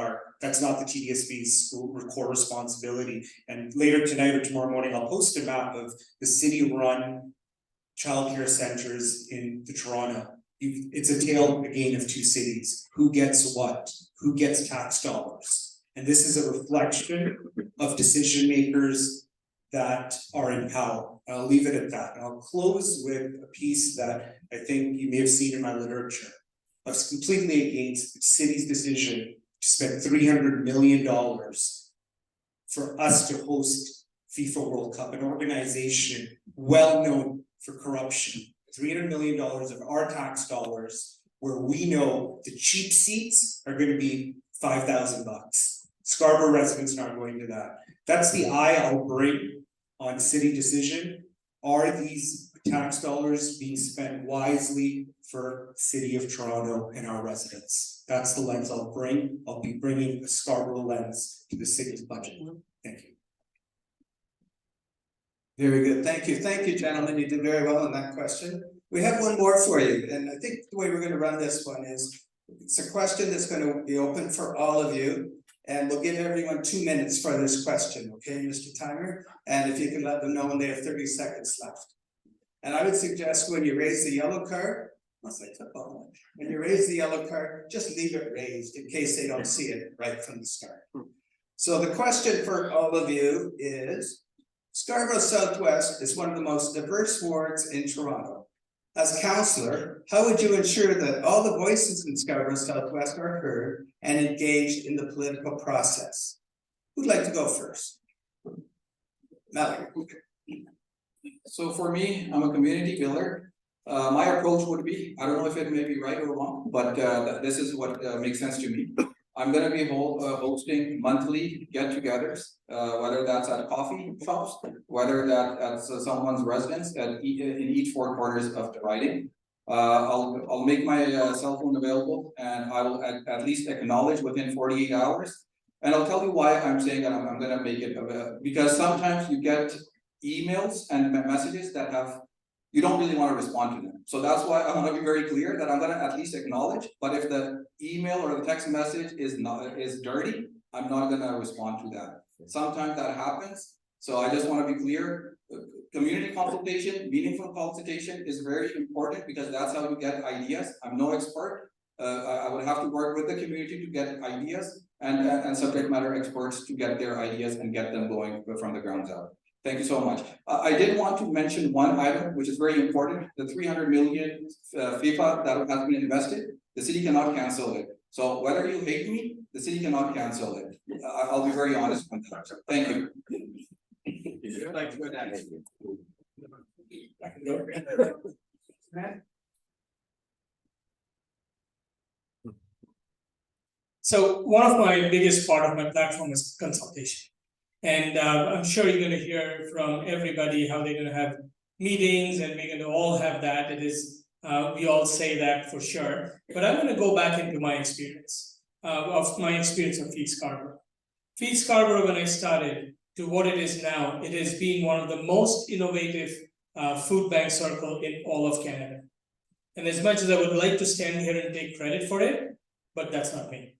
the TDSB's core responsibility. And later tonight or tomorrow morning, I'll post a map of the city-run childcare centers in the Toronto. It's a tale again of two cities. Who gets what? Who gets tax dollars? And this is a reflection of decision makers that are in power. I'll leave it at that. And I'll close with a piece that I think you may have seen in my literature. I was completely against the city's decision to spend $300 million for us to host FIFA World Cup, an organization well known for corruption. $300 million of our tax dollars, where we know the cheap seats are gonna be $5,000. Scarborough residents are not going to that. That's the eye I'll bring on city decision. Are these tax dollars being spent wisely for City of Toronto and our residents? That's the lens I'll bring. I'll be bringing a Scarborough lens to the city's budget. Thank you. Very good, thank you, gentlemen, you did very well on that question. We have one more for you, and I think the way we're gonna run this one is, it's a question that's gonna be open for all of you. And we'll give everyone 2 minutes for this question, okay, Mr. Timer? And if you can let them know when they have 30 seconds left. And I would suggest when you raise the yellow card, unless I took all of it, when you raise the yellow card, just leave it raised in case they don't see it right from the start. So the question for all of you is, Scarborough Southwest is one of the most diverse wards in Toronto. As councillor, how would you ensure that all the voices in Scarborough Southwest are heard and engaged in the political process? Who'd like to go first? Malik. So for me, I'm a community builder. My approach would be, I don't know if it may be right or wrong, but this is what makes sense to me. I'm gonna be hosting monthly get-togethers, whether that's at coffee shops, whether that's someone's residence in each 4 corners of the riding. I'll make my cell phone available, and I will at least acknowledge within 48 hours. And I'll tell you why I'm saying that I'm gonna make it available, because sometimes you get emails and messages that you don't really want to respond to them. So that's why I want to be very clear that I'm gonna at least acknowledge, but if the email or the text message is dirty, I'm not gonna respond to that. Sometimes that happens, so I just want to be clear. Community consultation, meaningful consultation is very important, because that's how you get ideas. I'm no expert. I would have to work with the community to get ideas and subject matter experts to get their ideas and get them going from the ground up. Thank you so much. I did want to mention one item, which is very important, the 300 million FIFA that has been invested, the city cannot cancel it. So whether you hate me, the city cannot cancel it. I'll be very honest with that. Thank you. Like to go next. So one of my biggest part of my platform is consultation. And I'm sure you're gonna hear from everybody how they're gonna have meetings, and we're gonna all have that. It is, we all say that for sure. But I'm gonna go back into my experience, of Feed Scarborough. Feed Scarborough, when I started, to what it is now, it has been one of the most innovative food bank circle in all of Canada. And as much as I would like to stand here and take credit for it, but that's not me.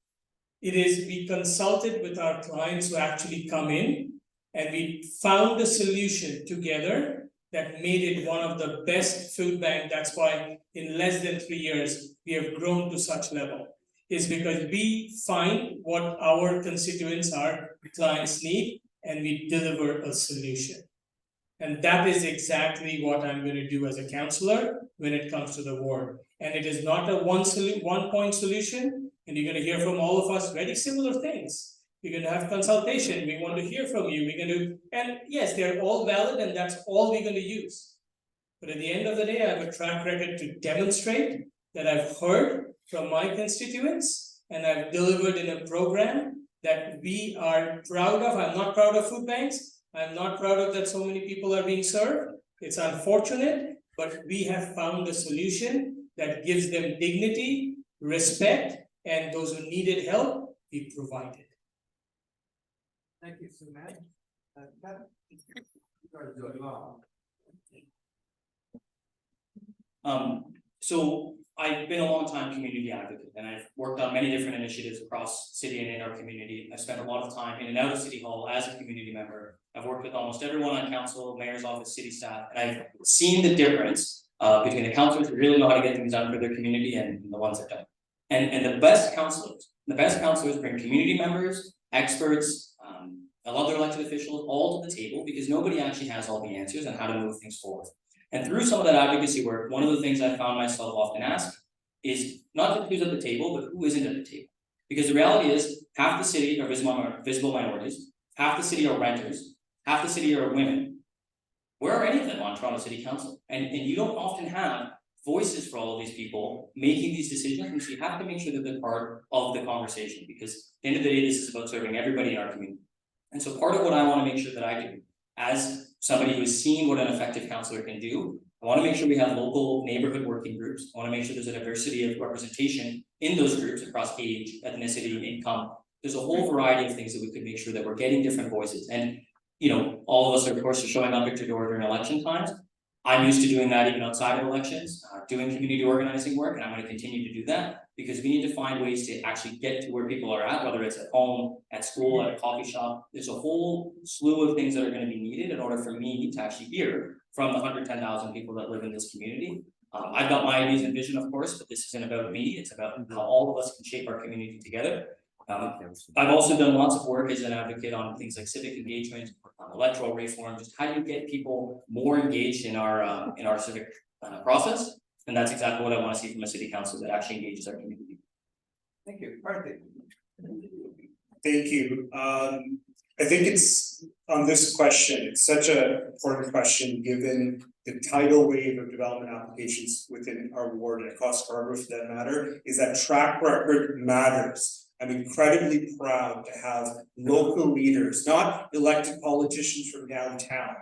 It is, we consulted with our clients who actually come in, and we found a solution together that made it one of the best food bank. That's why in less than 3 years, we have grown to such level. Is because we find what our constituents, our clients need, and we deliver a solution. And that is exactly what I'm going to do as a councillor when it comes to the ward. And it is not a one point solution. And you're gonna hear from all of us very similar things. We're gonna have consultation, we want to hear from you, we're gonna, and yes, they're all valid and that's all we're gonna use. But at the end of the day, I have a track record to demonstrate that I've heard from my constituents and I've delivered in a program that we are proud of. I'm not proud of food banks. I'm not proud of that so many people are being served. It's unfortunate, but we have found a solution that gives them dignity, respect, and those who needed help, we provided. Thank you, Sumay. So I've been a long time community advocate, and I've worked on many different initiatives across city and in our community. I've spent a lot of time in and out of City Hall as a community member. I've worked with almost everyone on council, mayor's office, city staff, and I've seen the difference between the councillors who really know how to get things done for their community and the ones that don't. And the best councillors bring community members, experts, other elected officials all to the table, because nobody actually has all the answers on how to move things forward. And through some of that advocacy work, one of the things I found myself often ask is not just who's at the table, but who isn't at the table. Because the reality is, half the city are visible minorities, half the city are renters, half the city are women. where are any of them on Toronto City Council? And you don't often have voices for all of these people making these decisions, and so you have to make sure that they're part of the conversation, because at the end of the day, this is about serving everybody in our community. And so part of what I want to make sure that I do, as somebody who has seen what an effective councillor can do, I want to make sure we have local neighborhood working groups. I want to make sure there's a diversity of representation in those groups across age, ethnicity, income. There's a whole variety of things that we could make sure that we're getting different voices. And you know, all of us, of course, are showing up to door during election times. I'm used to doing that even outside of elections, doing community organizing work, and I'm going to continue to do that because we need to find ways to actually get to where people are at, whether it's at home, at school, at a coffee shop. There's a whole slew of things that are going to be needed in order for me to actually hear from the 110,000 people that live in this community. I've got my ideas and vision, of course, but this isn't about me. It's about how all of us can shape our community together. I've also done lots of work as an advocate on things like civic engagement, electoral reform. Just how do you get people more engaged in our civic process? And that's exactly what I want to see from a city council that actually engages our community. Thank you, Parthi. Thank you. I think it's on this question, it's such an important question, given the tidal wave of development applications within our ward and across Scarborough for that matter, is that track record matters. I'm incredibly proud to have local leaders, not elected politicians from downtown,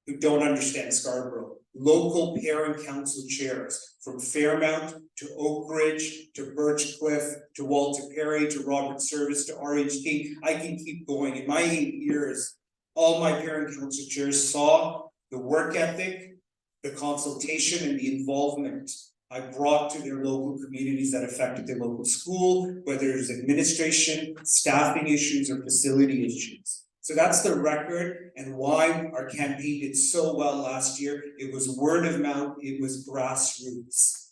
who don't understand Scarborough. Local parent council chairs from Fairmount to Oak Ridge to Birchcliff to Walter Perry to Robert Service to R.H. King. I can keep going. In my 8 years, all my parent council chairs saw the work ethic, the consultation, and the involvement I brought to their local communities that affected their local school, whether it's administration, staffing issues, or facility issues. So that's the record and why our campaign did so well last year. It was word of mouth, it was grassroots.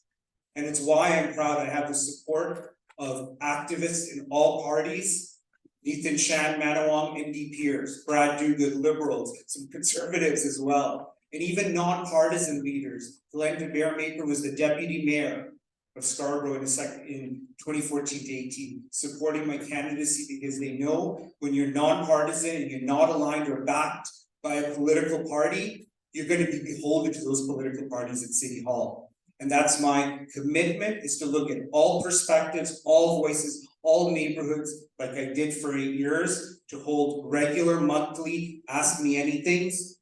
And it's why I'm proud I have the support of activists in all parties, Ethan Shan, Manawang, NDPers, Brad Douglas, Liberals, some conservatives as well. And even non-partisan leaders. Glenn de Bearmaker was the deputy mayor of Scarborough in 2014 to 18, supporting my candidacy because they know when you're non-partisan and you're not aligned or backed by a political party, you're going to be beholden to those political parties at City Hall. And that's my commitment, is to look at all perspectives, all voices, all neighborhoods, like I did for 8 years, to hold regular monthly Ask Me Anythings,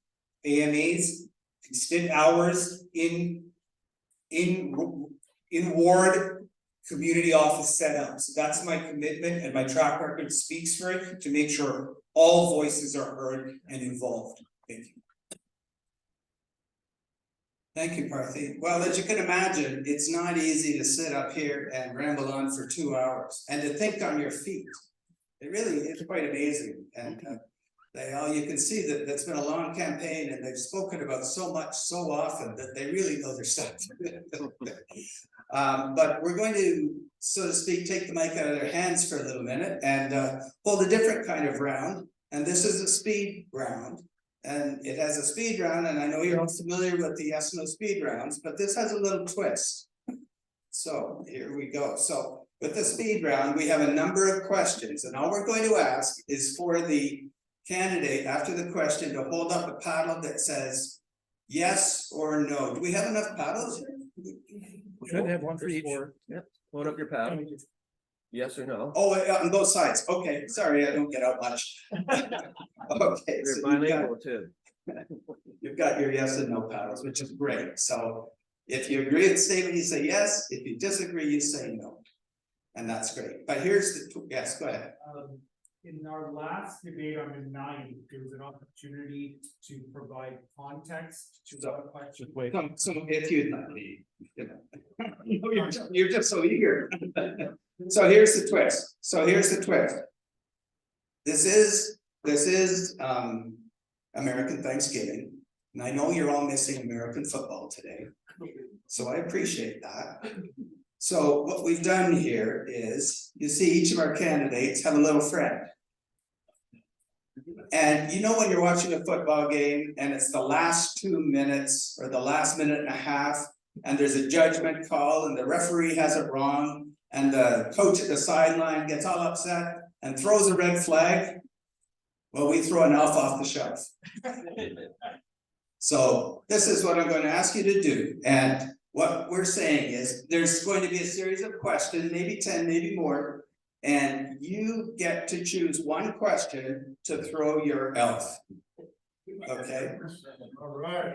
AMAs, constant hours in ward community office setup. So that's my commitment, and my track record speaks for it, to make sure all voices are heard and involved. Thank you. Thank you, Parthi. Well, as you can imagine, it's not easy to sit up here and ramble on for 2 hours and to think on your feet. It really is quite amazing. And you can see that that's been a long campaign, and they've spoken about so much so often that they really know their stuff. But we're going to, so to speak, take the mic out of their hands for a little minute and hold a different kind of round. And this is a speed round. And it has a speed round, and I know you're all familiar with the yes, no speed rounds, but this has a little twist. So here we go. So with the speed round, we have a number of questions, and all we're going to ask is for the candidate after the question to hold up a paddle that says yes or no. Do we have enough paddles here? We should have one for each. Yep. Hold up your paddle. Yes or no. Oh, on both sides. Okay, sorry, I don't get out much. Okay, You're so bilingual too. you've got your yes and no paddles, which is great. So if you agree with the statement, you say yes. If you disagree, you say no. And that's great. But here's the, yes, go ahead. In our last debate on the 9th, there was an opportunity to provide context to the question. So if you'd let me, you know, you're just so eager. So here's the twist. This is American Thanksgiving, and I know you're all missing American football today. So I appreciate that. So what we've done here is, you see each of our candidates have a little friend. And you know when you're watching a football game and it's the last 2 minutes or the last minute and a half, and there's a judgment call and the referee has it wrong, and the coach at the sideline gets all upset and throws a red flag? Well, we throw an elf off the shelf. So this is what I'm going to ask you to do, and what we're saying is, there's going to be a series of questions, maybe 10, maybe more. And you get to choose one question to throw your elf. Okay? All right.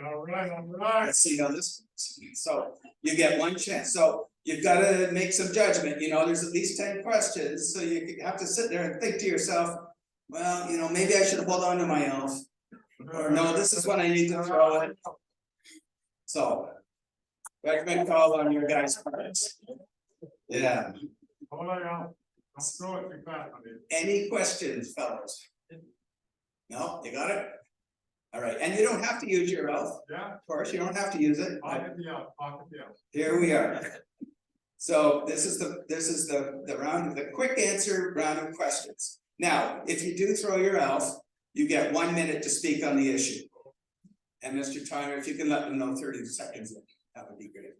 Let's see how this goes. So you get one chance, so you've got to make some judgment, you know, there's at least 10 questions, so you have to sit there and think to yourself. Well, you know, maybe I should hold on to my elf, or no, this is what I need to throw it. So. Recommend call on your guys' parts. Yeah, Hold on, I'll throw it to back on it. any questions, fellas? No, you got it? All right, and you don't have to use your elf, Yeah, of course, you don't have to use it. pocket the out, pocket the out. Here we are. So this is the round, the quick answer round of questions. Now, if you do throw your elf, you get 1 minute to speak on the issue. And Mr. Tyler, if you can let them know 30 seconds, that would be great.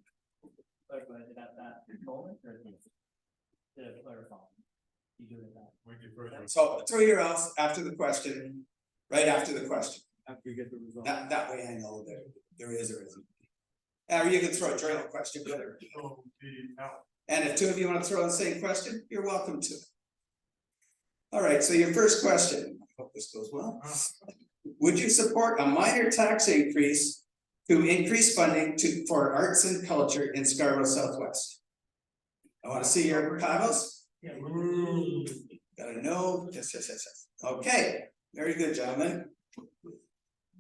So throw your elf after the question, right after the question. After you get the result. That way I know that there is or isn't. Or you can throw a journal question better. So the out. And if two of you want to throw the same question, you're welcome to. All right, so your first question, I hope this goes well. Would you support a minor tax increase to increase funding for arts and culture in Scarborough Southwest? I want to see your paddles. Yeah. Gotta know, yes. Okay, very good, gentlemen.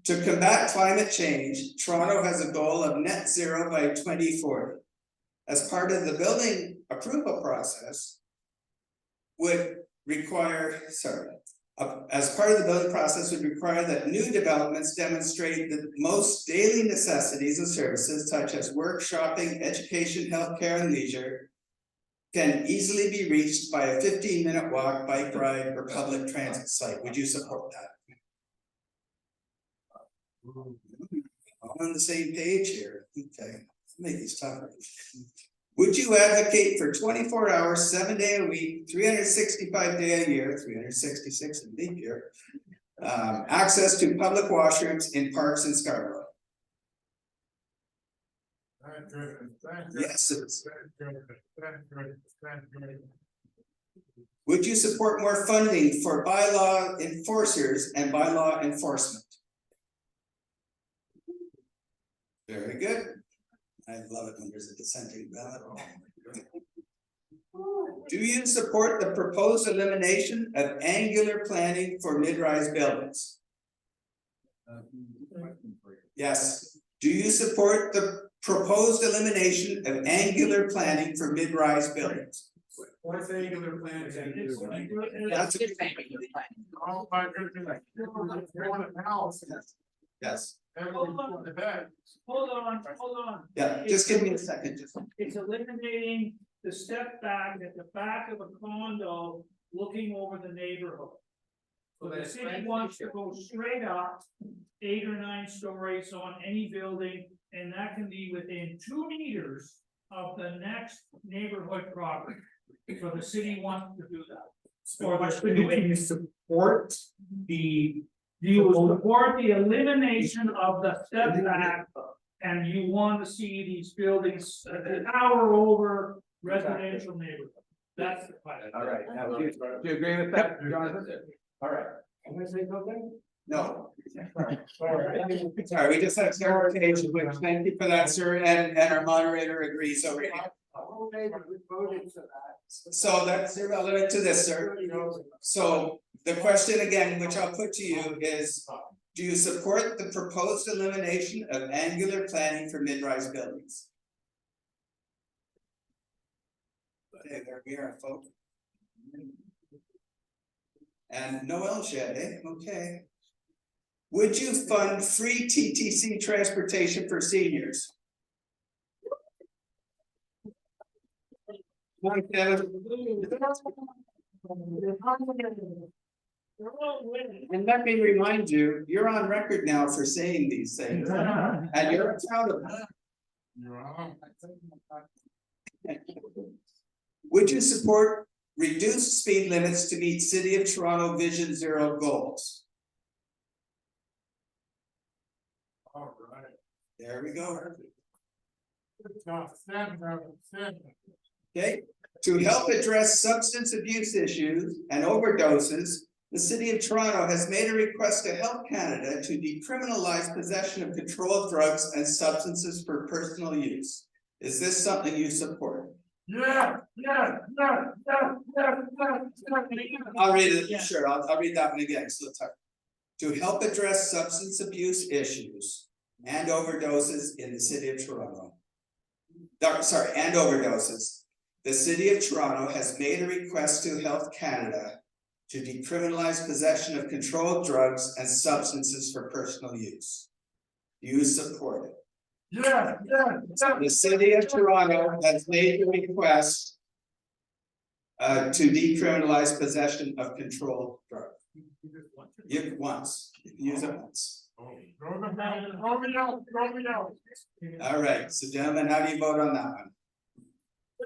To combat climate change, Toronto has a goal of net zero by 2040. As part of the building approval process, as part of the building process would require that new developments demonstrate that most daily necessities and services such as work, shopping, education, healthcare, and leisure can easily be reached by a 15-minute walk, bike ride, or public transit site. Would you support that? All on the same page here. Okay, make these tougher. Would you advocate for 24 hours, 7 day a week, 365 day a year, 366 in leap year, access to public washrooms in parks in Scarborough? Yes. Would you support more funding for bylaw enforcers and bylaw enforcement? Very good. I love it when there's a dissenting ballot. Do you support the proposed elimination of angular planning for mid-rise buildings? Yes. Do you support the proposed elimination of angular planning for mid-rise buildings? What's angular plan? That's a- Oh, my goodness. You're on a house. Yes. Hold on. Yeah, just give me a second. It's eliminating the step back at the back of a condo looking over the neighborhood. So the city wants to go straight up 8 or 9 stories on any building, and that can be within 2 meters of the next neighborhood property. So the city wants to do that. Or Do you support the? you support the elimination of the step back, and you want to see these buildings tower over residential neighborhood. That's the question. All right. Now, do you agree with that, Jonathan? All right. Can I say something? No. Sorry. Sorry, we just had clarification, but thank you for that, sir, and our moderator agrees over here. So that's irrelevant to this, sir. So the question again, which I'll put to you is, do you support the proposed elimination of angular planning for mid-rise buildings? Okay, there we are, folks. And no L shed, eh? Okay. Would you fund free TTC transportation for seniors? Mike, and let me remind you, you're on record now for saying these things, and you're accountable. Would you support reduced speed limits to meet City of Toronto Vision Zero goals? There we go. Stand. Okay, to help address substance abuse issues and overdoses, the city of Toronto has made a request to Health Canada to decriminalize possession of controlled drugs and substances for personal use. Is this something you support? Yeah. I'll read it, sure, I'll read that one again, so let's start. To help address substance abuse issues and overdoses in the city of Toronto. And overdoses. The city of Toronto has made a request to Health Canada to decriminalize possession of controlled drugs and substances for personal use. Do you support it? Yeah. The city of Toronto has made a request to decriminalize possession of controlled drugs. You can use it once. Throw me out. All right, so gentlemen, how do you vote on that one?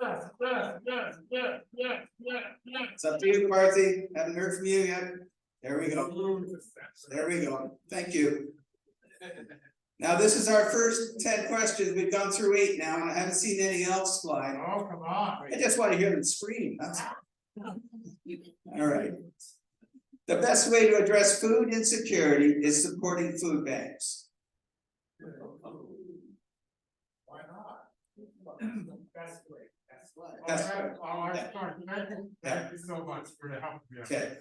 Yeah. It's up to you, Parthi. Haven't heard from you yet. There we go. Thank you. Now, this is our first 10 questions. We've gone through 8 now, and I haven't seen any else fly. Oh, come on. I just want to hear them scream. That's all right. The best way to address food insecurity is supporting food banks. Why not? Best way. That's Thank you so much for the help. Okay.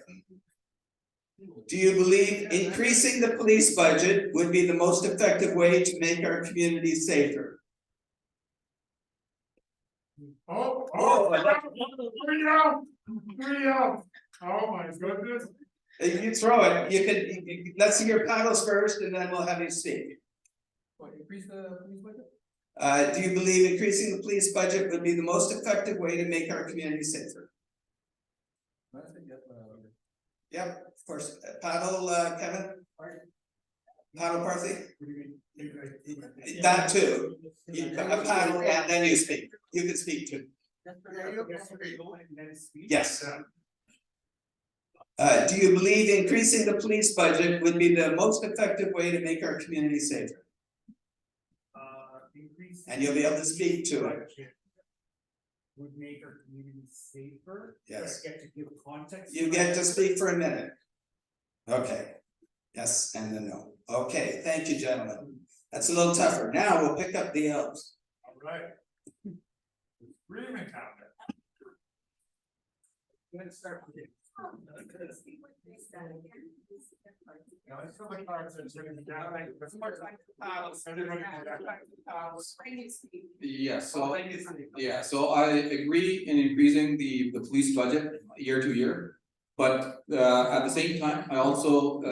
Do you believe increasing the police budget would be the most effective way to make our communities safer? Oh, my goodness. You throw it, you can, let's see your paddles first and then we'll have you speak. Increase the police budget? Do you believe increasing the police budget would be the most effective way to make our community safer? Yep, of course. Paddle, Kevin? Paddle, Parthi? That too. You paddle and then you speak. You can speak too. Yes. Do you believe increasing the police budget would be the most effective way to make our community safer? And you'll be able to speak to it. Would make our community safer. Yes. Get to give context. You get to speak for a minute. Okay. Yes and then no. Okay, thank you, gentlemen. That's a little tougher. Now we'll pick up the elves. All right. Agreement happened. Let's start with you. No, it's still the cards that's gonna be down, like, it's more like everybody can So I agree in increasing the police budget year to year. But at the same time, I also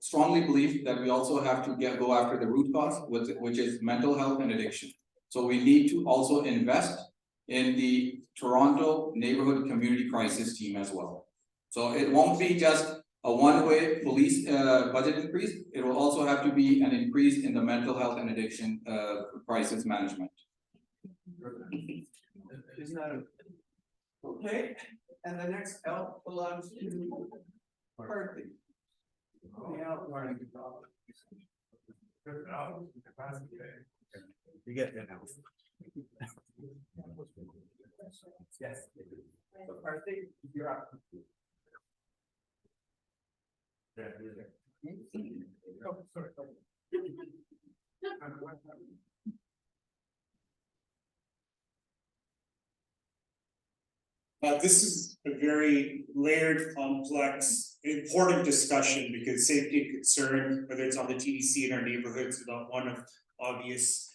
strongly believe that we also have to go after the root cause, which is mental health and addiction. So we need to also invest in the Toronto Neighborhood Community Crisis Team as well. So it won't be just a one-way police budget increase. It will also have to be an increase in the mental health and addiction crisis management. Isn't that okay? And the next elf belongs to Parthi. You get it now. Yes. So Parthi, you're up. Yeah, oh, sorry. This is a very layered, complex, important discussion because safety and concern, whether it's on the TDC in our neighborhoods, is not one of obvious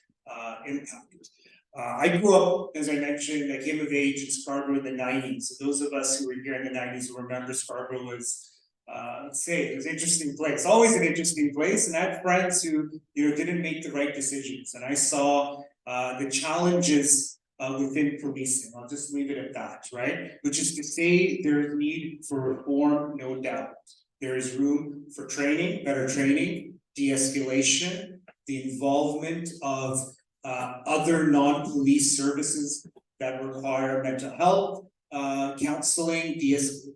impact. I grew up, as I mentioned, I came of age in Scarborough in the 90s. So those of us who were here in the 90s who remember Scarborough was it was an interesting place, always an interesting place. And I had friends who, didn't make the right decisions. And I saw the challenges within policing. I'll just leave it at that, right? Which is to say there's need for reform, no doubt. There is room for training, better training, de-escalation, the involvement of other non-police services that require mental health, counseling,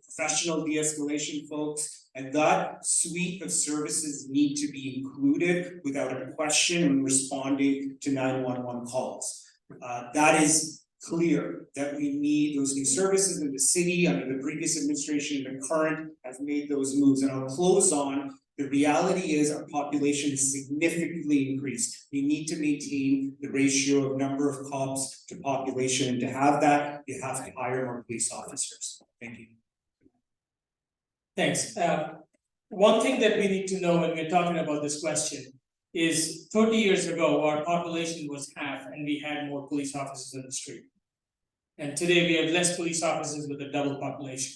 professional de-escalation folks. And that suite of services need to be included without a question when responding to 911 calls. That is clear that we need those new services in the city under the previous administration and the current have made those moves. And I'll close on the reality is our population is significantly increased. We need to maintain the ratio of number of cops to population, and to have that, you have to hire more police officers. Thank you. Thanks. One thing that we need to know when we're talking about this question is 30 years ago, our population was half and we had more police officers in the street. And today we have less police officers with a double population.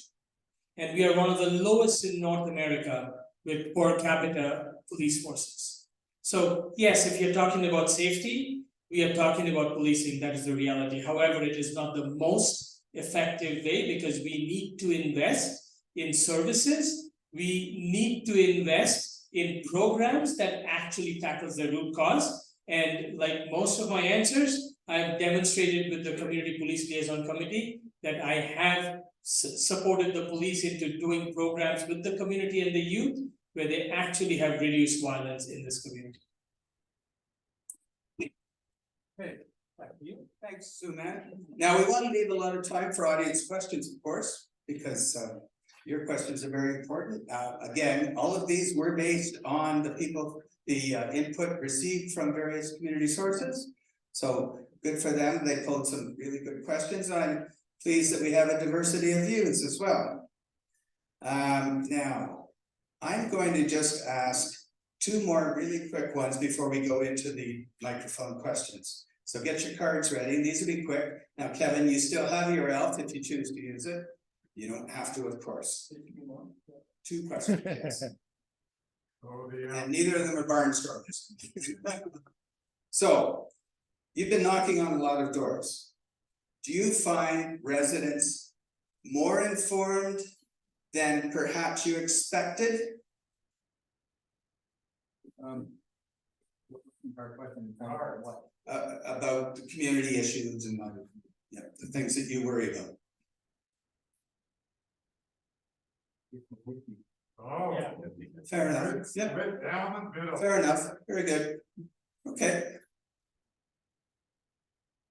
And we are one of the lowest in North America with per capita police forces. So yes, if you're talking about safety, we are talking about policing, that is the reality. However, it is not the most effective way because we need to invest in services. We need to invest in programs that actually tackles the root cause. And like most of my answers, I've demonstrated with the Community Police Liaison Committee that I have supported the police into doing programs with the community and the youth where they actually have reduced violence in this community. Okay, thank you. Thanks, Sumay. Now, we want to leave a lot of time for audience questions, of course, because your questions are very important. Again, all of these were based on the input received from various community sources. So good for them. They pulled some really good questions. I'm pleased that we have a diversity of views as well. Now, I'm going to just ask two more really quick ones before we go into the microphone questions. So get your cards ready. These will be quick. Now, Kevin, you still have your ELF if you choose to use it. You don't have to, of course. Two questions, yes. And neither of them are barnstormers. So, you've been knocking on a lot of doors. Do you find residents more informed than perhaps you expected? About the community issues and the things that you worry about. Oh. Yeah. Fair enough. Yeah. Down the middle. Fair enough. Very good. Okay.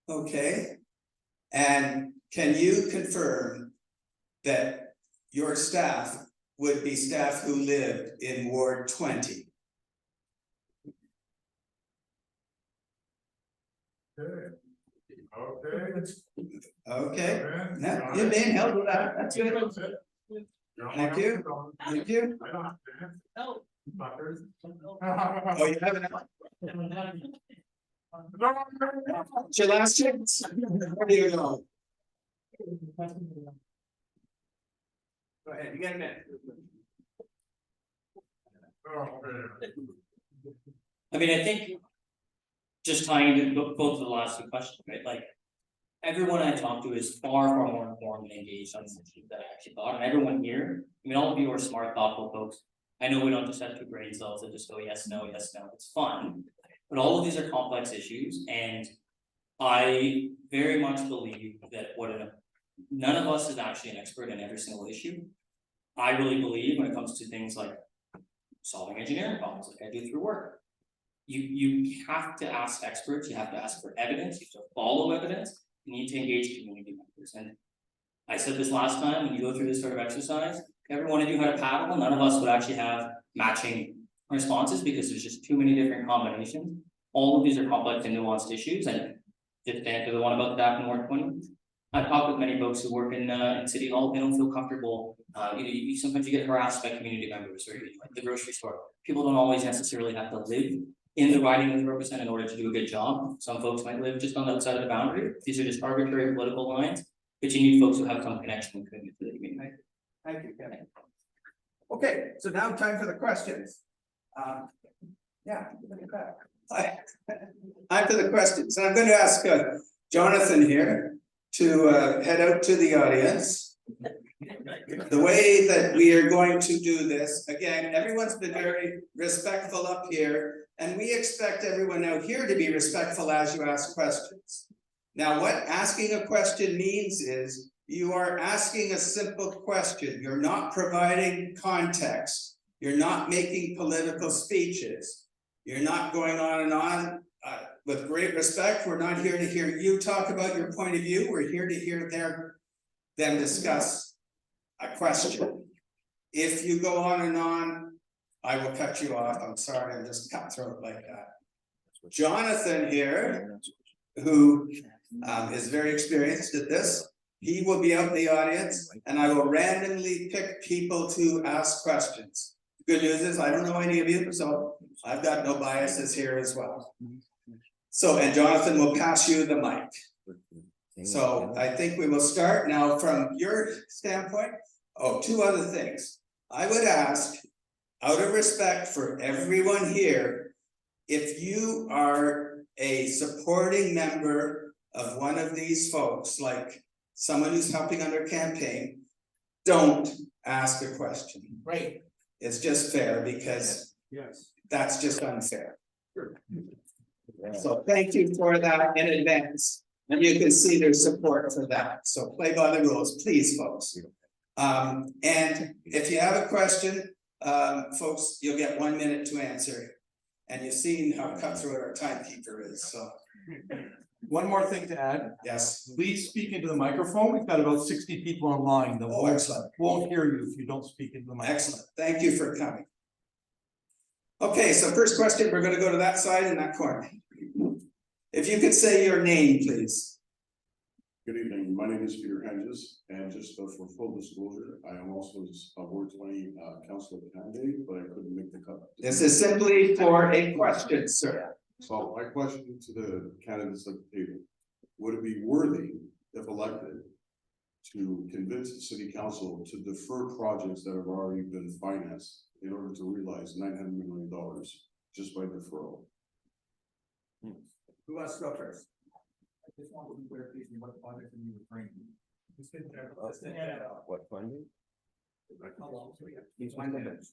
Okay. And can you confirm that your staff would be staff who lived in Ward 20? Okay. Okay. Now, you're being held to that. That's good. Thank you. Thank you. I don't have to answer. No. Fuckers. Oh, you haven't. It's your last chance. Where do you go? Go ahead, you got a minute. I mean, I think just tying into both of the last two questions, right? Like everyone I talk to is far more informed and engaged on this issue than I actually thought. And everyone here, I mean, all of you are smart, thoughtful folks. I know we don't just have two brain cells that just go yes, no, yes, no. It's fun, but all of these are complex issues, and I very much believe that none of us is actually an expert in every single issue. I really believe when it comes to things like solving engineering problems, like I do through work. You have to ask experts, you have to ask for evidence, you have to follow evidence, you need to engage community members. And I said this last time, when you go through this sort of exercise, every one of you had a paddle, none of us would actually have matching responses because there's just too many different combinations. All of these are complex and nuanced issues, and just to answer the one about the DAP in Ward 20, I've talked with many folks who work in City Hall, they don't feel comfortable. Sometimes you get harassed by community members, or like the grocery store. People don't always necessarily have to live in the riding of the represent in order to do a good job. Some folks might live just on the outside of the boundary. These are just arbitrary political lines, but you need folks who have some connection and commitment to the community. Thank you, Kevin. Okay, so now time for the questions. Yeah, look at that. Time for the questions. And I'm going to ask Jonathan here to head out to the audience. The way that we are going to do this, again, everyone's been very respectful up here, and we expect everyone out here to be respectful as you ask questions. Now, what asking a question means is You are asking a simple question. You're not providing context. You're not making political speeches. You're not going on and on. With great respect, we're not here to hear you talk about your point of view. We're here to hear them discuss a question. If you go on and on, I will cut you off. I'm sorry, I'm just cutthroat like that. Jonathan here, who is very experienced at this, he will be out in the audience and I will randomly pick people to ask questions. Good news is I don't know any of you, so I've got no biases here as well. So, and Jonathan will pass you the mic. So I think we will start now from your standpoint. Oh, two other things. I would ask, out of respect for everyone here, if you are a supporting member of one of these folks, like someone who's helping on their campaign, don't ask a question. Right. It's just fair because Yes. that's just unfair. So thank you for that in advance. And you can see there's support for that. So play by the rules, please, folks. And if you have a question, folks, you'll get 1 minute to answer. And you've seen how cutthroat our timekeeper is, so. One more thing to add, Yes. please speak into the microphone. We've got about 60 people online that Oh, excellent. won't hear you if you don't speak into the microphone. Excellent. Thank you for coming. Okay, so first question, we're gonna go to that side in that corner. If you could say your name, please. Good evening, my name is Peter Hedges, and just for full disclosure, I am also a Ward 20 councillor candidate, but I couldn't make the cut. This is simply for a question, sir. So my question to the candidates at the table, would it be worthy, if elected, to convince the city council to defer projects that have already been financed in order to realize $900 million just by deferral? Who wants to go first? I just want to be clear, please, what project are you referring to? What funding? 1 minute.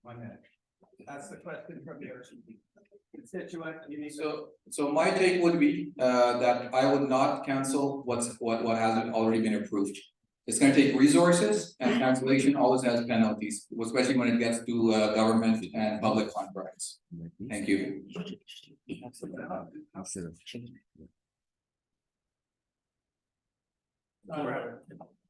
1 minute. That's the question from your constituent. So my take would be that I would not cancel what hasn't already been approved. It's gonna take resources, and cancellation always has penalties, especially when it gets to government and public contracts. Thank you.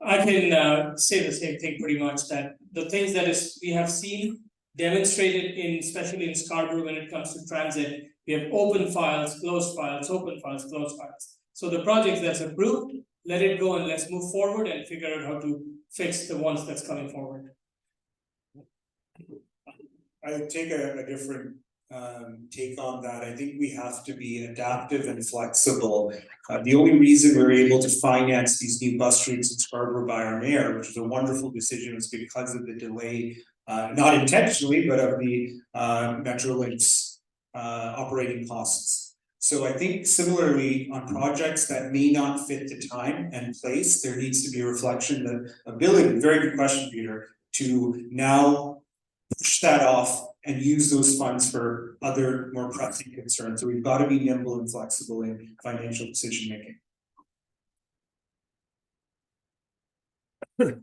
I can say the same thing pretty much, that the things that we have seen demonstrated in, especially in Scarborough when it comes to transit, we have open files, closed files, open files, closed files. So the projects that's approved, let it go and let's move forward and figure out how to fix the ones that's coming forward. I take a different take on that. I think we have to be adaptive and flexible. The only reason we're able to finance these new bus routes in Scarborough by our mayor, which is a wonderful decision, is because of the delay, not intentionally, but of the Metrolinx operating costs. So I think similarly on projects that may not fit the time and place, there needs to be a reflection, the ability, very good question, Peter, to now push that off and use those funds for other more pressing concerns. So we've got to be nimble and flexible in financial decision making.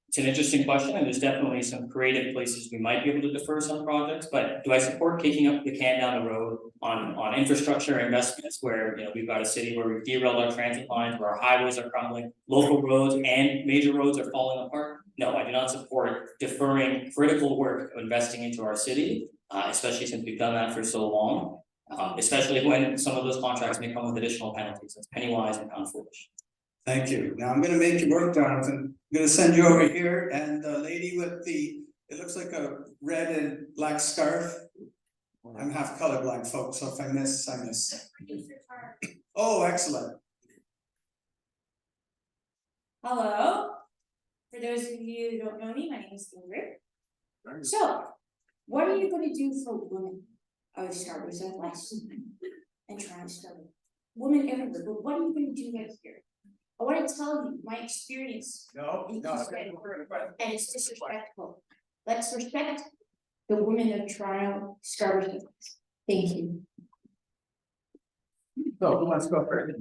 It's an interesting question, and there's definitely some creative places we might be able to defer some projects, but do I support kicking up the can down the road on infrastructure investments where, you know, we've got a city where we've derailed our transit lines, where our highways are crumbling, local roads and major roads are falling apart? No, I do not support deferring critical work of investing into our city, especially since we've done that for so long. Especially when some of those contracts may come with additional penalties. It's penny wise and pound foolish. Thank you. Now I'm gonna make you work, Jonathan. I'm gonna send you over here, and the lady with the, it looks like a red and black scarf. I'm half colorblind, folks, so if I miss, I miss. Oh, excellent. Hello. For those of you who don't know me, my name is Ingrid. So, what are you going to do for women of Scarborough Southwest and Toronto Scarborough? Women everywhere, but what are you going to do right here? I want to tell you my experience. No. And it's disrespectful. Let's respect the women of Toronto Scarborough Southwest. Thank you. So who wants to go first?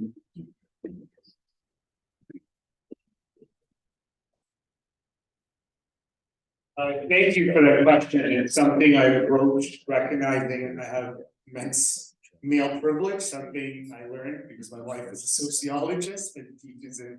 Thank you for that question. It's something I approached recognizing I have immense male privilege, something I learned because my wife is a sociologist and teaches in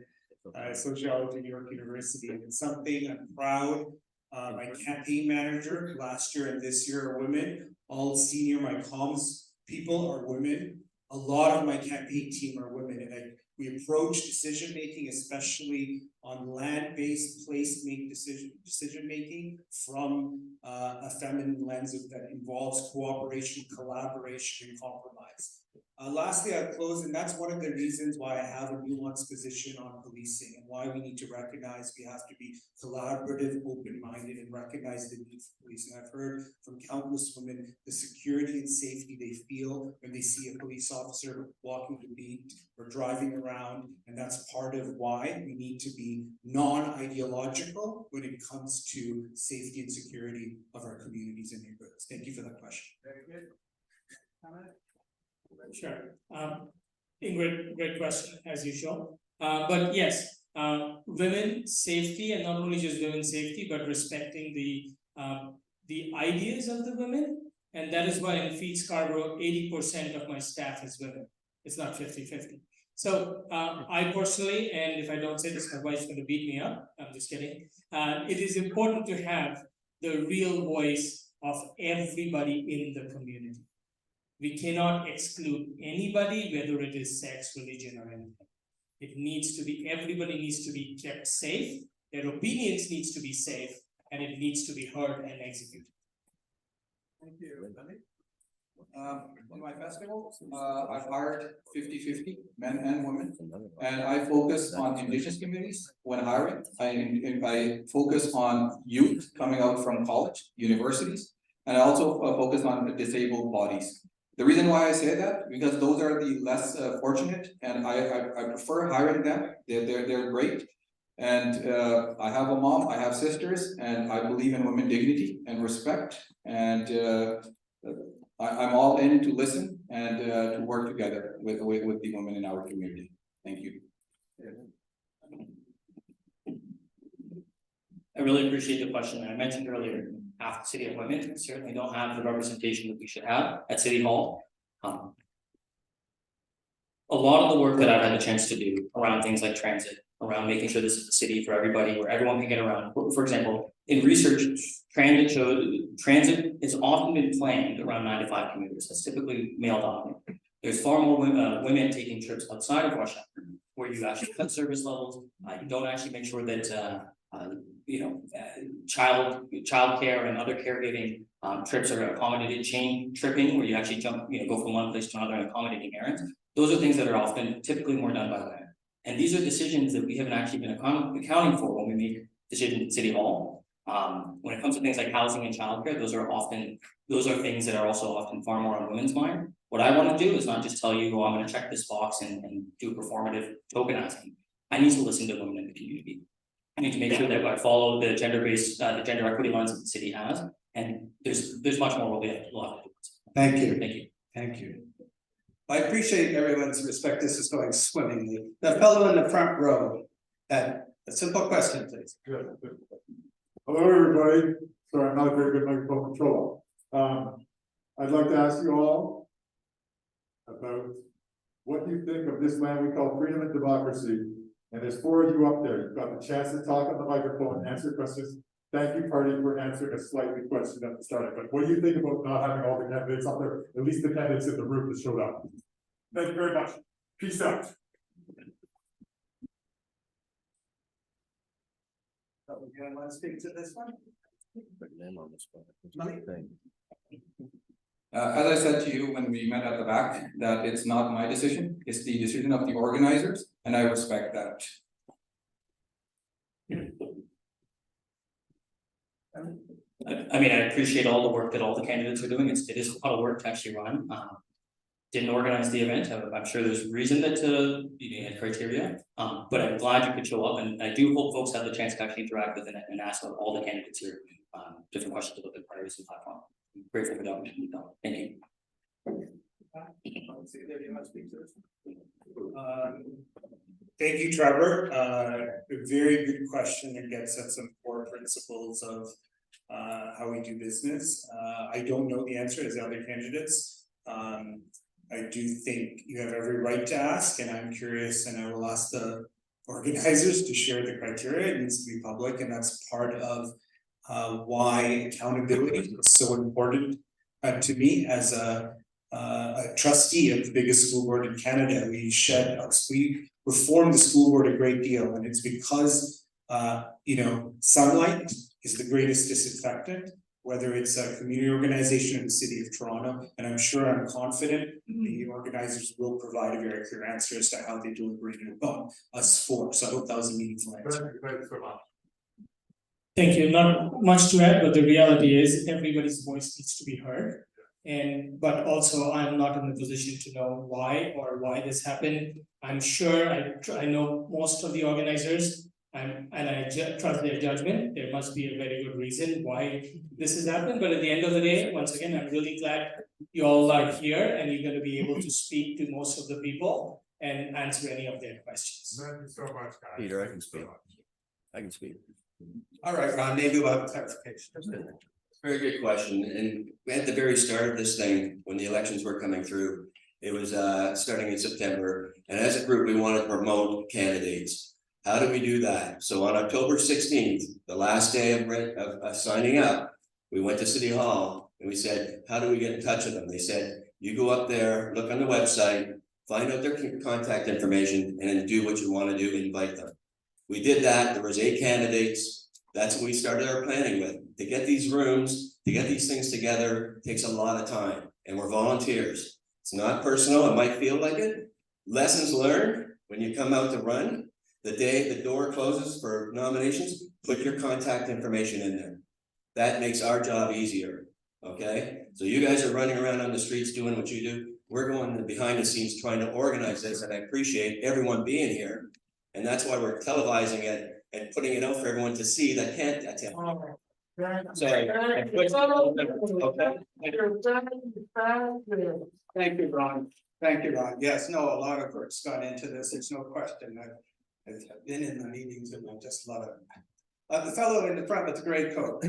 sociology at New York University. And it's something I'm proud. My campaign manager last year and this year are women. All senior, my comms people are women. A lot of my campaign team are women, and we approach decision making, especially on land-based decision making from a feminine lens that involves cooperation, collaboration, and compromise. Lastly, I'll close, and that's one of the reasons why I have a nuanced position on policing and why we need to recognize we have to be collaborative, open-minded, and recognize the need for policing. I've heard from countless women the security and safety they feel when they see a police officer walking the beat or driving around, and that's part of why we need to be non-ideological when it comes to safety and security of our communities and neighborhoods. Thank you for that question. Very good. Comment? Sure. Ingrid, great question as usual. But yes, women's safety, and not only just women's safety, but respecting the ideas of the women. And that is why in Feed Scarborough, 80% of my staff is women. It's not 50-50. So I personally, and if I don't say this, my wife's going to beat me up. I'm just kidding. It is important to have the real voice of everybody in the community. We cannot exclude anybody, whether it is sex, religion, or anything. It needs to be, everybody needs to be kept safe, their opinions needs to be safe, and it needs to be heard and executed. Thank you. In my festival, I've hired 50-50 men and women, and I focus on indigenous communities when hiring. I focus on youth coming out from college, universities, and I also focus on disabled bodies. The reason why I say that, because those are the less fortunate, and I prefer hiring them. They're great, and I have a mom, I have sisters, and I believe in women dignity and respect, and I'm all in to listen and to work together with the women in our community. Thank you. I really appreciate the question. I mentioned earlier, half the city of women certainly don't have the representation that we should have at City Hall. A lot of the work that I've had the chance to do around things like transit, around making sure this is a city for everybody, where everyone can get around. For example, in research, transit has often been planned around 9 to 5 commuters. That's typically male dominated. There's far more women taking trips outside of rush hour, where you actually cut service levels. You don't actually make sure that childcare and other caregiving trips are accommodated. Chain tripping, where you actually go from one place to another and accommodating errands. Those are things that are often typically more done by women. And these are decisions that we haven't actually been accounting for when we make decisions at City Hall. When it comes to things like housing and childcare, those are things that are also often far more on women's mind. What I want to do is not just tell you, oh, I'm going to check this box and do performative tokenizing. I need to listen to women in the community. I need to make sure that I follow the gender-based, the gender equity lens that the city has, and there's much more we'll have to do. Thank you. Thank you. Thank you. I appreciate everyone's respect. This is going swimmingly. The fellow in the front row had a simple question, please. Good. Hello, everybody. Sorry, I'm not a very good microphone controller. I'd like to ask you all about what you think of this land we call freedom and democracy. And there's 4 of you up there. You've got the chance to talk on the microphone and answer questions. Thank you, Parthi, for answering a slightly question at the start. But what do you think about not having all the candidates up there, at least the candidates in the room that showed up? Thank you very much. Peace out. Okay, want to speak to this one? As I said to you when we met at the back, that it's not my decision, it's the decision of the organizers, and I respect that. I mean, I appreciate all the work that all the candidates are doing. It is a lot of work to actually run. Didn't organize the event. I'm sure there's a reason that you had criteria. But I'm glad you could show up, and I do hope folks have the chance to actually interact with and ask all the candidates here different questions about the priorities and platform. I'm grateful for the opportunity. Thank you. Thank you, Trevor. A very good question that gets at some core principles of how we do business. I don't know the answer as the other candidates. I do think you have every right to ask, and I'm curious, and I will ask the organizers to share the criteria. It needs to be public, and that's part of why accountability is so important to me as a trustee of the biggest school board in Canada. We reformed the school board a great deal, and it's because sunlight is the greatest disinfectant, whether it's a community organization in the city of Toronto, and I'm confident the organizers will provide a very clear answer as to how they deliberated about us for. So I hope that was a meaningful answer. Thank you. Not much to add, but the reality is everybody's voice needs to be heard. But also I'm not in the position to know why this happened. I'm sure I know most of the organizers, and I trust their judgment. There must be a very good reason why this has happened. But at the end of the day, once again, I'm really glad you all are here and you're going to be able to speak to most of the people and answer any of their questions. Thank you so much, guys. Peter, I can speak. I can speak. All right, Ron, maybe we'll have clarification. Very good question, and at the very start of this thing, when the elections were coming through, it was starting in September, and as a group, we wanted to promote candidates. How do we do that? So on October 16th, the last day of signing up, we went to City Hall and we said, how do we get in touch with them? They said, you go up there, look on the website, find out their contact information, and then do what you want to do, invite them. We did that. There was 8 candidates. That's what we started our planning with. To get these rooms, to get these things together, takes a lot of time, and we're volunteers. It's not personal. It might feel like it. Lessons learned when you come out to run. The day the door closes for nominations, put your contact information in there. That makes our job easier. Okay, so you guys are running around on the streets doing what you do. We're going behind the scenes trying to organize this, and I appreciate everyone being here. And that's why we're televising it and putting it out for everyone to see that can't attend. Sorry. Thank you, Ron. Thank you, Ron. Yes, no, a lot of work's gone into this. There's no question. I've been in the meetings and I just love it. The fellow in the front with the gray coat.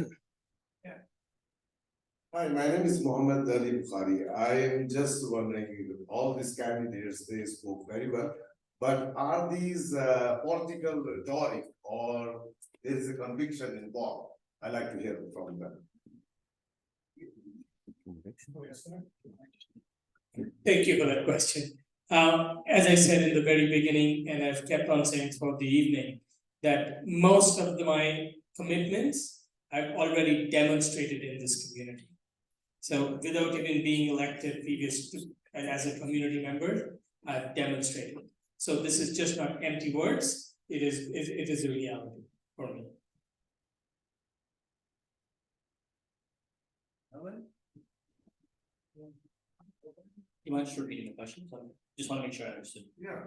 Hi, my name is Mohammed Ali Bukhari. I am just wondering, all these candidates, they spoke very well, but are these political rhetoric or there is a conviction involved? I'd like to hear from them. Thank you for that question. As I said in the very beginning, and I've kept on saying throughout the evening, that most of my commitments I've already demonstrated in this community. So without even being elected and as a community member, I've demonstrated. So this is just not empty words. It is a reality for me. You mind just repeating the question? So just want to make sure I understood. Yeah.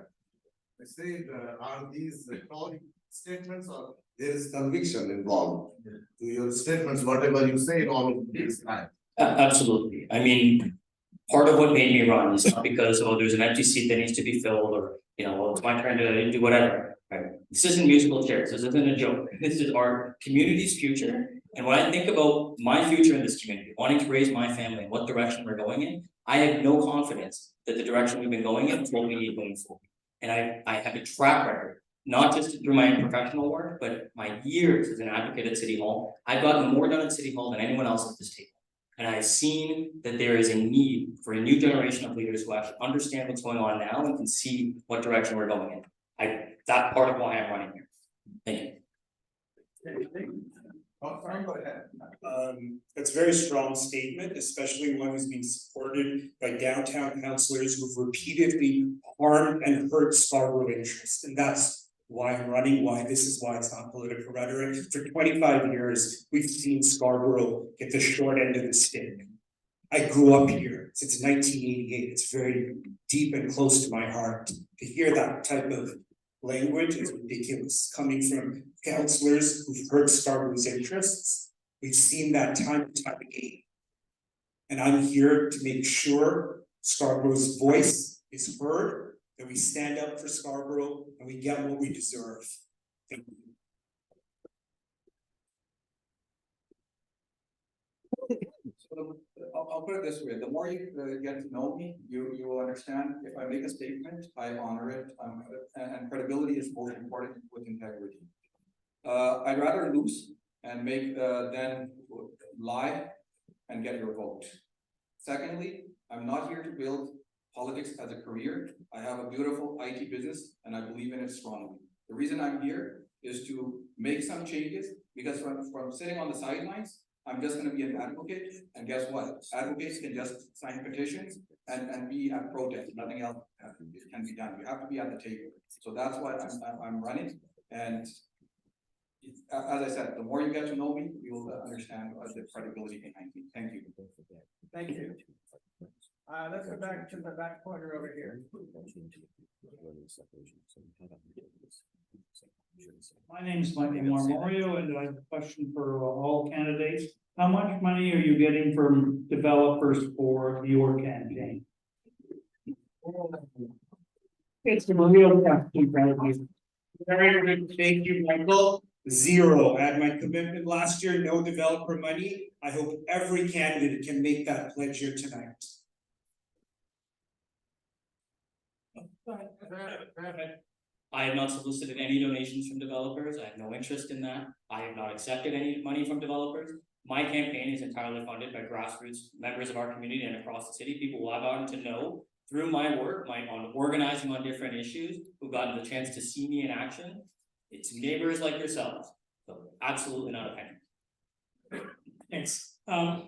I said, are these rhetoric statements or there is conviction involved? To your statements, whatever you say, all is time. Absolutely. I mean, part of what made me run is not because, there's an empty seat that needs to be filled, or, it's my turn to do whatever, right? This isn't musical chairs. This isn't a joke. This is our community's future. And when I think about my future in this community, wanting to raise my family and what direction we're going in, I have no confidence that the direction we've been going in will be going forward. And I have a track record, not just through my professional work, but my years as an advocate at City Hall. I've gotten more done at City Hall than anyone else at this table. And I've seen that there is a need for a new generation of leaders who actually understand what's going on now and can see what direction we're going in. That's part of why I'm running here. Thank you. It's a very strong statement, especially one who's being supported by downtown councillors who've repeatedly harmed and hurt Scarborough interests. And that's why I'm running, why it's not political rhetoric. For 25 years, we've seen Scarborough get the short end of the stick. I grew up here since 1988. It's very deep and close to my heart. To hear that type of language is ridiculous, coming from councillors who've hurt Scarborough's interests. We've seen that time and time again. And I'm here to make sure Scarborough's voice is heard, that we stand up for Scarborough and we get what we deserve. Thank you. So I'll put it this way, the more you get to know me, you will understand, if I make a statement, I honor it, and credibility is most important with integrity. I'd rather lose and make, than lie and get your vote. Secondly, I'm not here to build politics as a career. I have a beautiful IT business and I believe in it strongly. The reason I'm here is to make some changes, because from sitting on the sidelines, I'm just gonna be an advocate, and guess what? Advocates can just sign petitions and be at protest, nothing else can be done. You have to be at the table. So that's why I'm running, and as I said, the more you get to know me, you will understand the credibility behind me. Thank you. Thank you. Let's go back to the back corner over here. My name is Mike Ahmed, and I have a question for all candidates. How much money are you getting from developers for your campaign? It's a real question, frankly. Very good, thank you, Michael. Zero. I had my commitment last year, no developer money. I hope every candidate can make that pledge here tonight. I have not solicited any donations from developers. I have no interest in that. I have not accepted any money from developers. My campaign is entirely funded by grassroots members of our community and across the city. People who I've gotten to know through my work, on organizing on different issues, who've gotten the chance to see me in action. It's neighbors like yourselves. So absolutely not a penny. Thanks.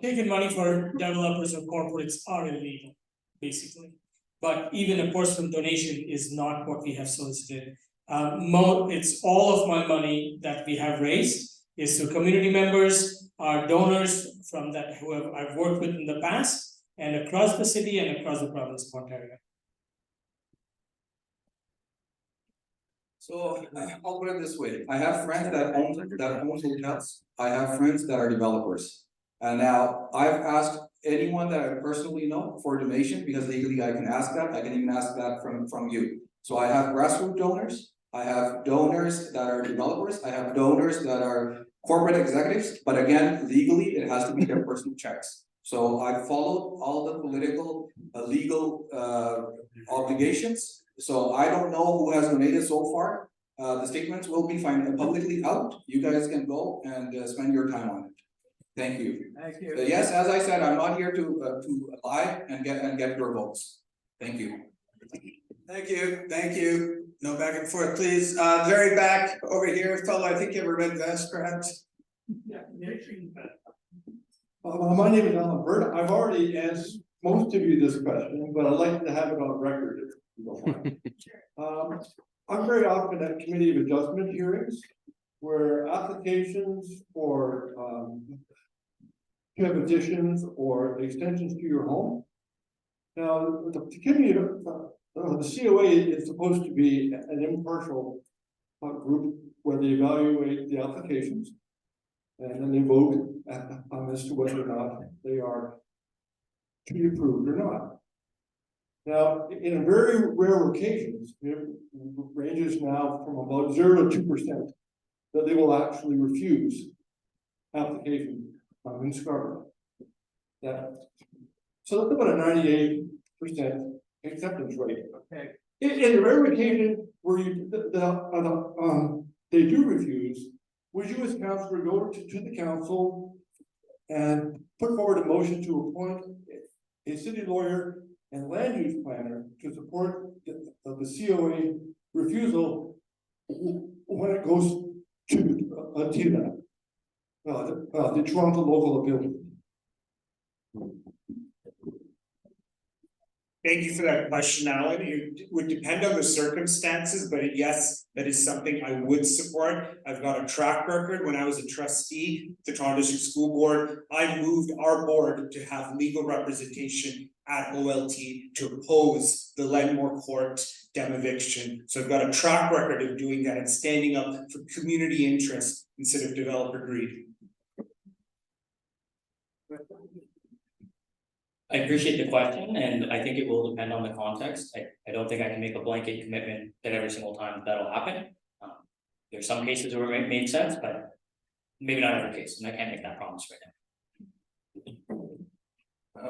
Taking money for developers or corporates are illegal, basically. But even a personal donation is not what we have solicited. It's all of my money that we have raised is to community members, our donors from that who I've worked with in the past, and across the city and across the province of Ontario. So I'll put it this way, I have friends that own hotels, I have friends that are developers. And now I've asked anyone that I personally know for a donation, because legally I can ask that, I can even ask that from you. So I have grassroots donors, I have donors that are developers, I have donors that are corporate executives, but again, legally, it has to be their personal checks. So I followed all the political, legal obligations. So I don't know who has donated so far. The statements will be publicly out. You guys can go and spend your time on it. Thank you. Thank you. Yes, as I said, I'm not here to lie and get your votes. Thank you. Thank you, thank you. No back and forth, please. Very back over here, fellow, I think you have a red vest, perhaps. Yeah. My name is Alan Bird. I've already asked most of you this question, but I'd like to have it on record if you don't mind. I'm very often at committee of adjustment hearings where applications for additions or extensions to your home. Now, the committee of the COA is supposed to be an impartial group where they evaluate the applications and then they vote as to whether or not they are to be approved or not. Now, in very rare occasions, it ranges now from about 0 to 2% that they will actually refuse applications in Scarborough. So that's about a 98% acceptance rate. Okay. In a rare occasion where they do refuse, would you as councillor go to the council and put forward a motion to appoint a city lawyer and land use planner to support the COA refusal when it goes to TILA, the Toronto Local Appeal? Thank you for that question, Alan. It would depend on the circumstances, but yes, that is something I would support. I've got a track record. When I was a trustee, the Toronto District School Board, I moved our board to have legal representation at OLT to oppose the Lenmore Court dam eviction. So I've got a track record of doing that and standing up for community interest instead of developer greed. I appreciate the question, and I think it will depend on the context. I don't think I can make a blanket commitment that every single time that'll happen. There's some cases where it made sense, but maybe not every case, and I can't make that promise right now.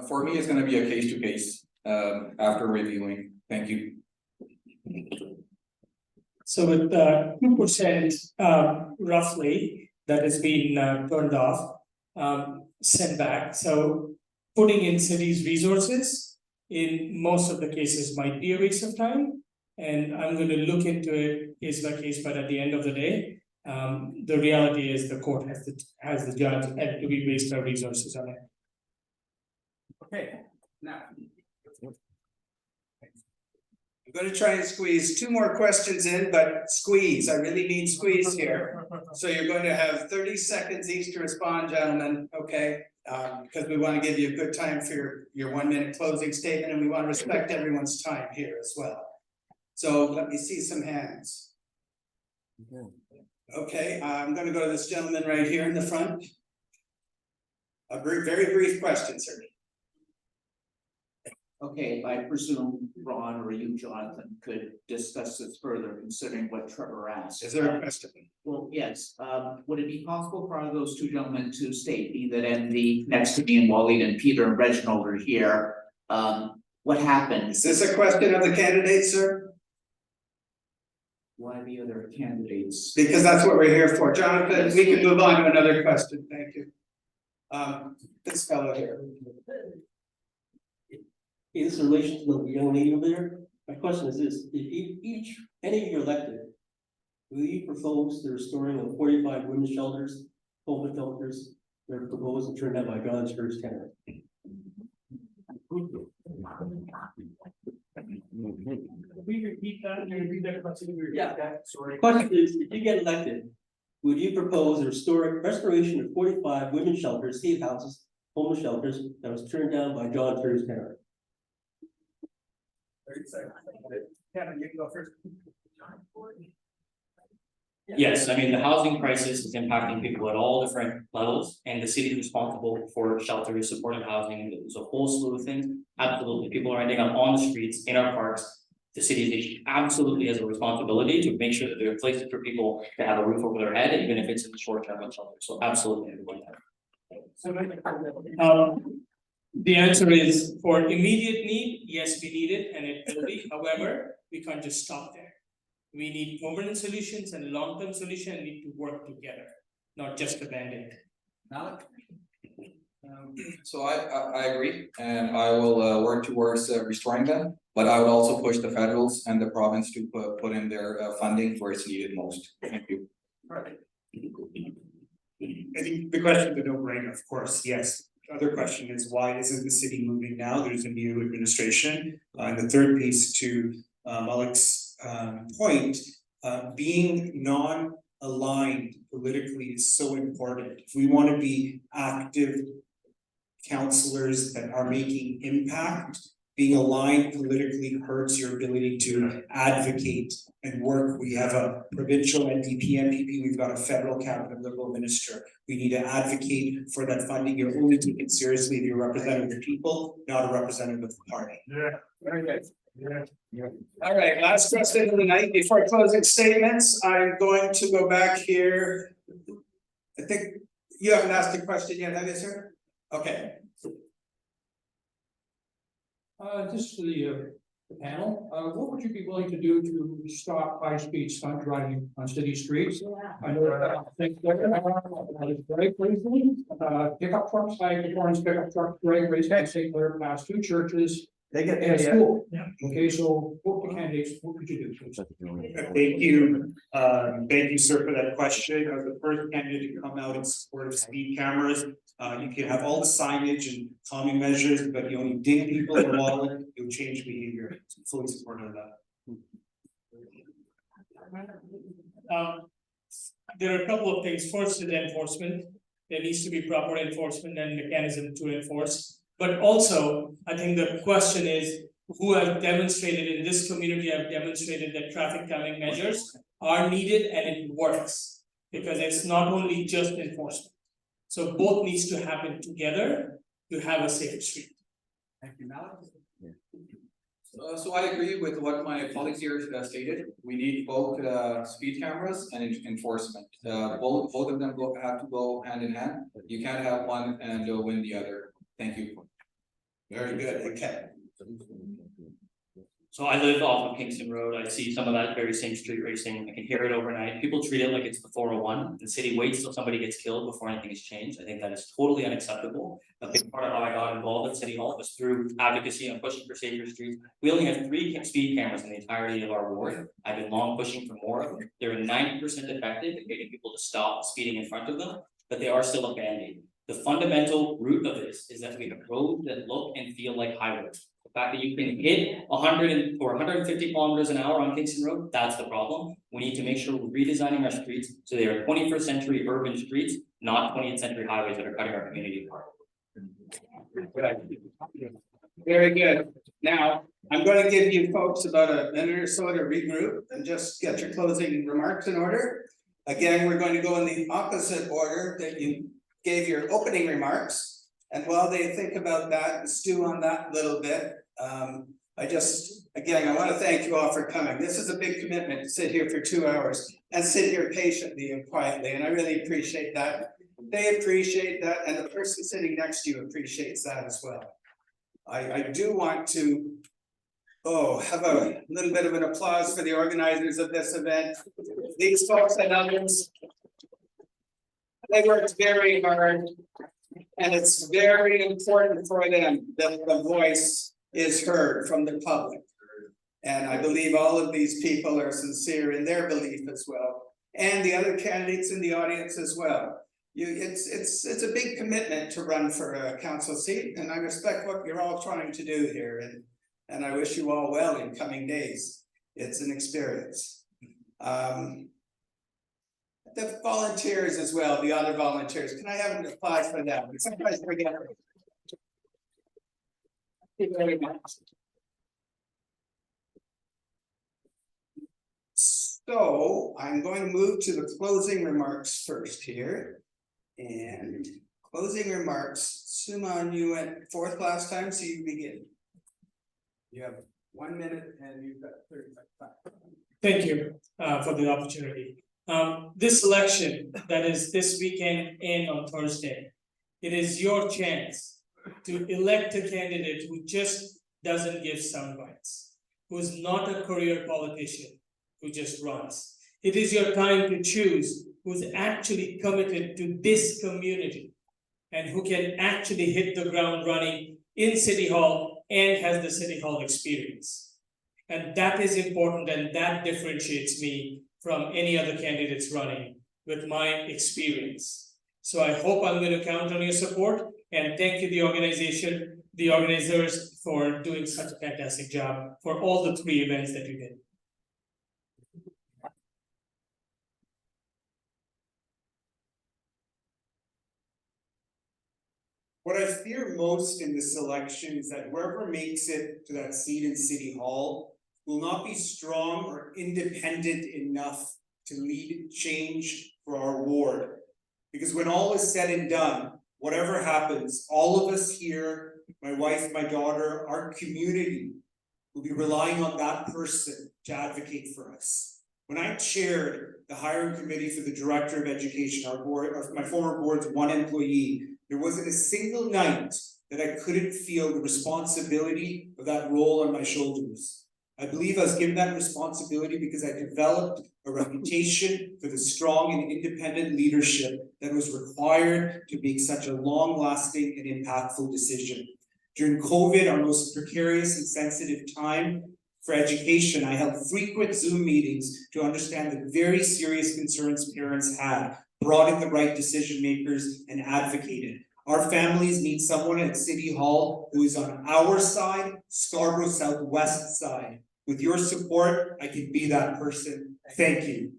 For me, it's gonna be a case to case, after reviewing, thank you. So with 2% roughly that has been turned off, sent back, so putting in cities' resources in most of the cases might be a waste of time. And I'm gonna look into it case by case, but at the end of the day, the reality is the court has the judge and do we waste our resources on it? Okay, now. I'm gonna try and squeeze two more questions in, but squeeze, I really mean squeeze here. So you're going to have 30 seconds each to respond, gentlemen, okay? Because we want to give you a good time for your 1 minute closing statement, and we want to respect everyone's time here as well. So let me see some hands. Okay, I'm gonna go to this gentleman right here in the front. A very brief question, sir. Okay, I presume Ron or you, Jonathan, could discuss this further considering what Trevor asked. Is there a question? Well, yes, would it be possible for those two gentlemen to state, being that MD next to me and Waleed and Peter and Reginald are here, what happened? Is this a question of the candidates, sir? Why the other candidates? Because that's what we're here for. Jonathan, we can move on to another question, thank you. This fellow here. In relation to the young lady over there, my question is this, if any of you are elected, will you propose the restoring of 45 women's shelters, homeless shelters, that are proposed and turned out by God's first tenant? We repeat that, and repeat that question. Yeah. Sorry. Question is, if you get elected, would you propose a restoration of 45 women's shelters, safe houses, homeless shelters that was turned down by John Terry's tenant? Kevin, you can go first. Yes, I mean, the housing crisis is impacting people at all different levels, and the city is responsible for shelters, supportive housing, there's a whole slew of things. Absolutely, people are ending up on the streets, in our parks. The city absolutely has a responsibility to make sure that there are places for people to have a roof over their head, even if it's in the short term shelter, so absolutely. The answer is for immediate need, yes, we need it and it will be, however, we can't just stop there. We need permanent solutions and long-term solutions need to work together, not just a band-aid. Malik? So I agree, and I will work towards restoring them, but I would also push the federals and the province to put in their funding where it's needed most. Thank you. Right. I think the question, the no-brainer, of course, yes. Other question is, why isn't the city moving now? There's a new administration. And the third piece to Malik's point, being non-aligned politically is so important. If we want to be active councillors that are making impact, being aligned politically hurts your ability to advocate and work. We have a provincial NDP, MPP, we've got a federal cabinet liberal minister. We need to advocate for that funding. You're only taken seriously if you're representing the people, not a representative of the party. Yeah, very good. Yeah. All right, last question of the night before closing statements. I'm going to go back here. I think you haven't asked a question yet, have you, sir? Okay. Just for the panel, what would you be willing to do to stop high-speed stunt driving on city streets? I know things very briefly, pickup trucks, orange pickup trucks, race at St. Clair past two churches. They get and school. Yeah. Okay, so what candidates, what could you do? Thank you. Thank you, sir, for that question. As the first candidate to come out in support of speed cameras, you can have all the signage and calming measures, but you only ding people in the wallet, you'll change behavior. Fully supportive of that. There are a couple of things. First is enforcement. There needs to be proper enforcement and mechanism to enforce. But also, I think the question is, who have demonstrated in this community have demonstrated that traffic calming measures are needed and it works. Because it's not only just enforcement. So both needs to happen together to have a safer street. Thank you, Malik. So I agree with what my colleagues here stated. We need both speed cameras and enforcement. Both of them have to go hand in hand. You can't have one and win the other. Thank you. Very good, okay. So I live off of Kingston Road, I see some of that very same street racing, I can hear it overnight, people treat it like it's the 401. The city waits till somebody gets killed before anything is changed, I think that is totally unacceptable. A big part of how I got involved at City Hall was through advocacy and pushing for safer streets. We only have 3 speed cameras in the entirety of our ward, I've been long pushing for more of them, they're 90% effective in getting people to stop speeding in front of them, but they are still a band-aid. The fundamental root of this is that we have roads that look and feel like highways. The fact that you can hit 100 or 150 kilometers an hour on Kingston Road, that's the problem. We need to make sure we're redesigning our streets so they are 21st century urban streets, not 20th century highways that are cutting our community apart. Very good. Now, I'm going to give you folks about a minute or so to regroup and just get your closing remarks in order. Again, we're going to go in the opposite order that you gave your opening remarks. And while they think about that and stew on that a little bit, I want to thank you all for coming. This is a big commitment to sit here for 2 hours and sit here patiently and quietly, and I really appreciate that. They appreciate that, and the person sitting next to you appreciates that as well. I do want to have a little bit of an applause for the organizers of this event. These folks and others, they worked very hard, and it's very important for them that the voice is heard from the public. And I believe all of these people are sincere in their belief as well, and the other candidates in the audience as well. It's a big commitment to run for a council seat, and I respect what you're all trying to do here, and I wish you all well in coming days. It's an experience. The volunteers as well, the other volunteers, can I have an applause for them? Sometimes forget it. Thank you very much. So I'm going to move to the closing remarks first here. And closing remarks, Suman, you went 4th last time, so you begin. You have 1 minute and you've got 30 seconds. Thank you for the opportunity. This election that is this weekend and on Thursday, it is your chance to elect a candidate who just doesn't give sound bites, who's not a career politician, who just runs. It is your time to choose who's actually committed to this community and who can actually hit the ground running in City Hall and has the City Hall experience. And that is important, and that differentiates me from any other candidates running with my experience. So I hope I'm going to count on your support, and thank you the organizers for doing such a fantastic job for all the 3 events that you did. What I fear most in this election is that whoever makes it to that seat in City Hall will not be strong or independent enough to lead change for our ward. Because when all is said and done, whatever happens, all of us here, my wife, my daughter, our community, will be relying on that person to advocate for us. When I chaired the hiring committee for the director of education, our board, my former board's 1 employee, there wasn't a single night that I couldn't feel the responsibility of that role on my shoulders. I believe I was given that responsibility because I developed a reputation for the strong and independent leadership that was required to make such a long-lasting and impactful decision. During COVID, our most precarious and sensitive time for education, I held frequent Zoom meetings to understand the very serious concerns parents had, brought in the right decision makers, and advocated. Our families need someone at City Hall who is on our side, Scarborough Southwest side. With your support, I can be that person. Thank you.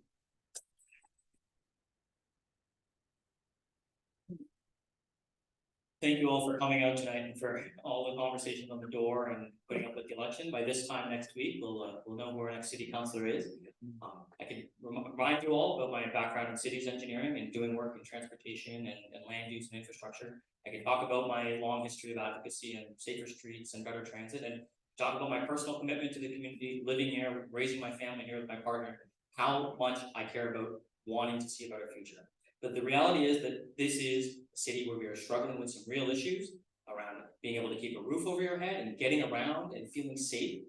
Thank you all for coming out tonight and for all the conversations on the door and putting up with the election. By this time next week, we'll know who our next city councillor is. I can remind you all about my background in cities engineering and doing work in transportation and land use and infrastructure. I can talk about my long history of advocacy and safer streets and better transit, and talk about my personal commitment to the community, living here, raising my family here with my partner, how much I care about wanting to see a better future. But the reality is that this is a city where we are struggling with some real issues around being able to keep a roof over your head and getting around and feeling safe.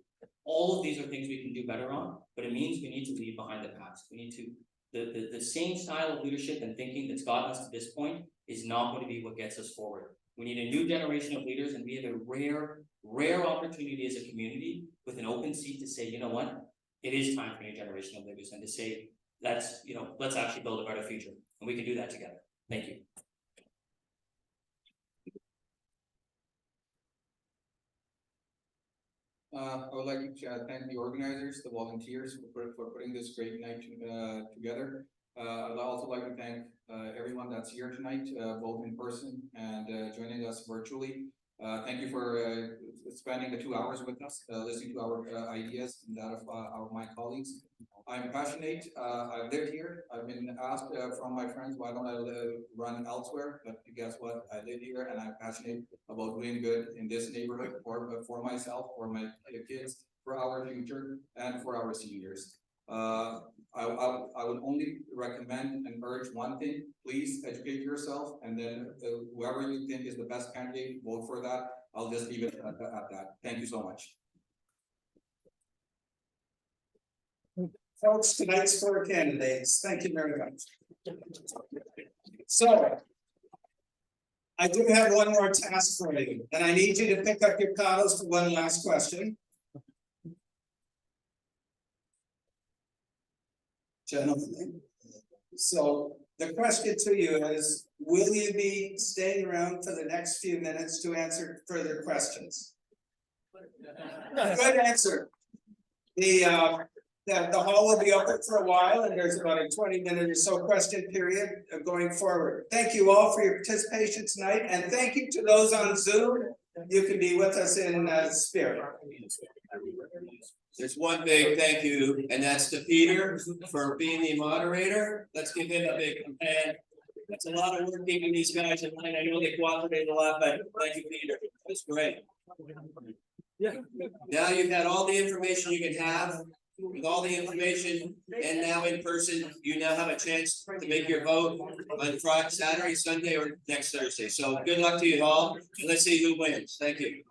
All of these are things we can do better on, but it means we need to leave behind the past. We need to, the same style of leadership and thinking that's gotten us to this point is not going to be what gets us forward. We need a new generation of leaders, and we have a rare opportunity as a community with an open seat to say, you know what, it is time for a new generation of leaders, and to say, let's actually build a better future, and we can do that together. Thank you. I would like to thank the organizers, the volunteers for putting this great night together. I'd also like to thank everyone that's here tonight, both in person and joining us virtually. Thank you for spending the 2 hours with us, listening to our ideas and that of my colleagues. I'm passionate. I've lived here. I've been asked from my friends, why don't I run elsewhere? But guess what? I live here, and I'm passionate about doing good in this neighborhood for myself, for my kids, for our future, and for our seniors. I would only recommend and urge one thing: please educate yourself, and then whoever you think is the best candidate, vote for that. I'll just leave it at that. Thank you so much. Folks, tonight's four candidates. Thank you very much. So I do have one more task for you, and I need you to pick up your paddles for one last question. Gentlemen, so the question to you is, will you be staying around for the next few minutes to answer further questions? Good answer. The hall will be open for a while, and there's about a 20-minute or so question period going forward. Thank you all for your participation tonight, and thank you to those on Zoom. You can be with us in spirit. There's one big thank you, and that's to Peter for being the moderator. Let's give him a big hand. That's a lot of work keeping these guys in line. I know they cooperated a lot, but thank you, Peter. That's great. Yeah. Now you've had all the information you can have. With all the information, and now in person, you now have a chance to make your vote on Friday, Saturday, Sunday, or next Thursday. So good luck to you all, and let's see who wins. Thank you.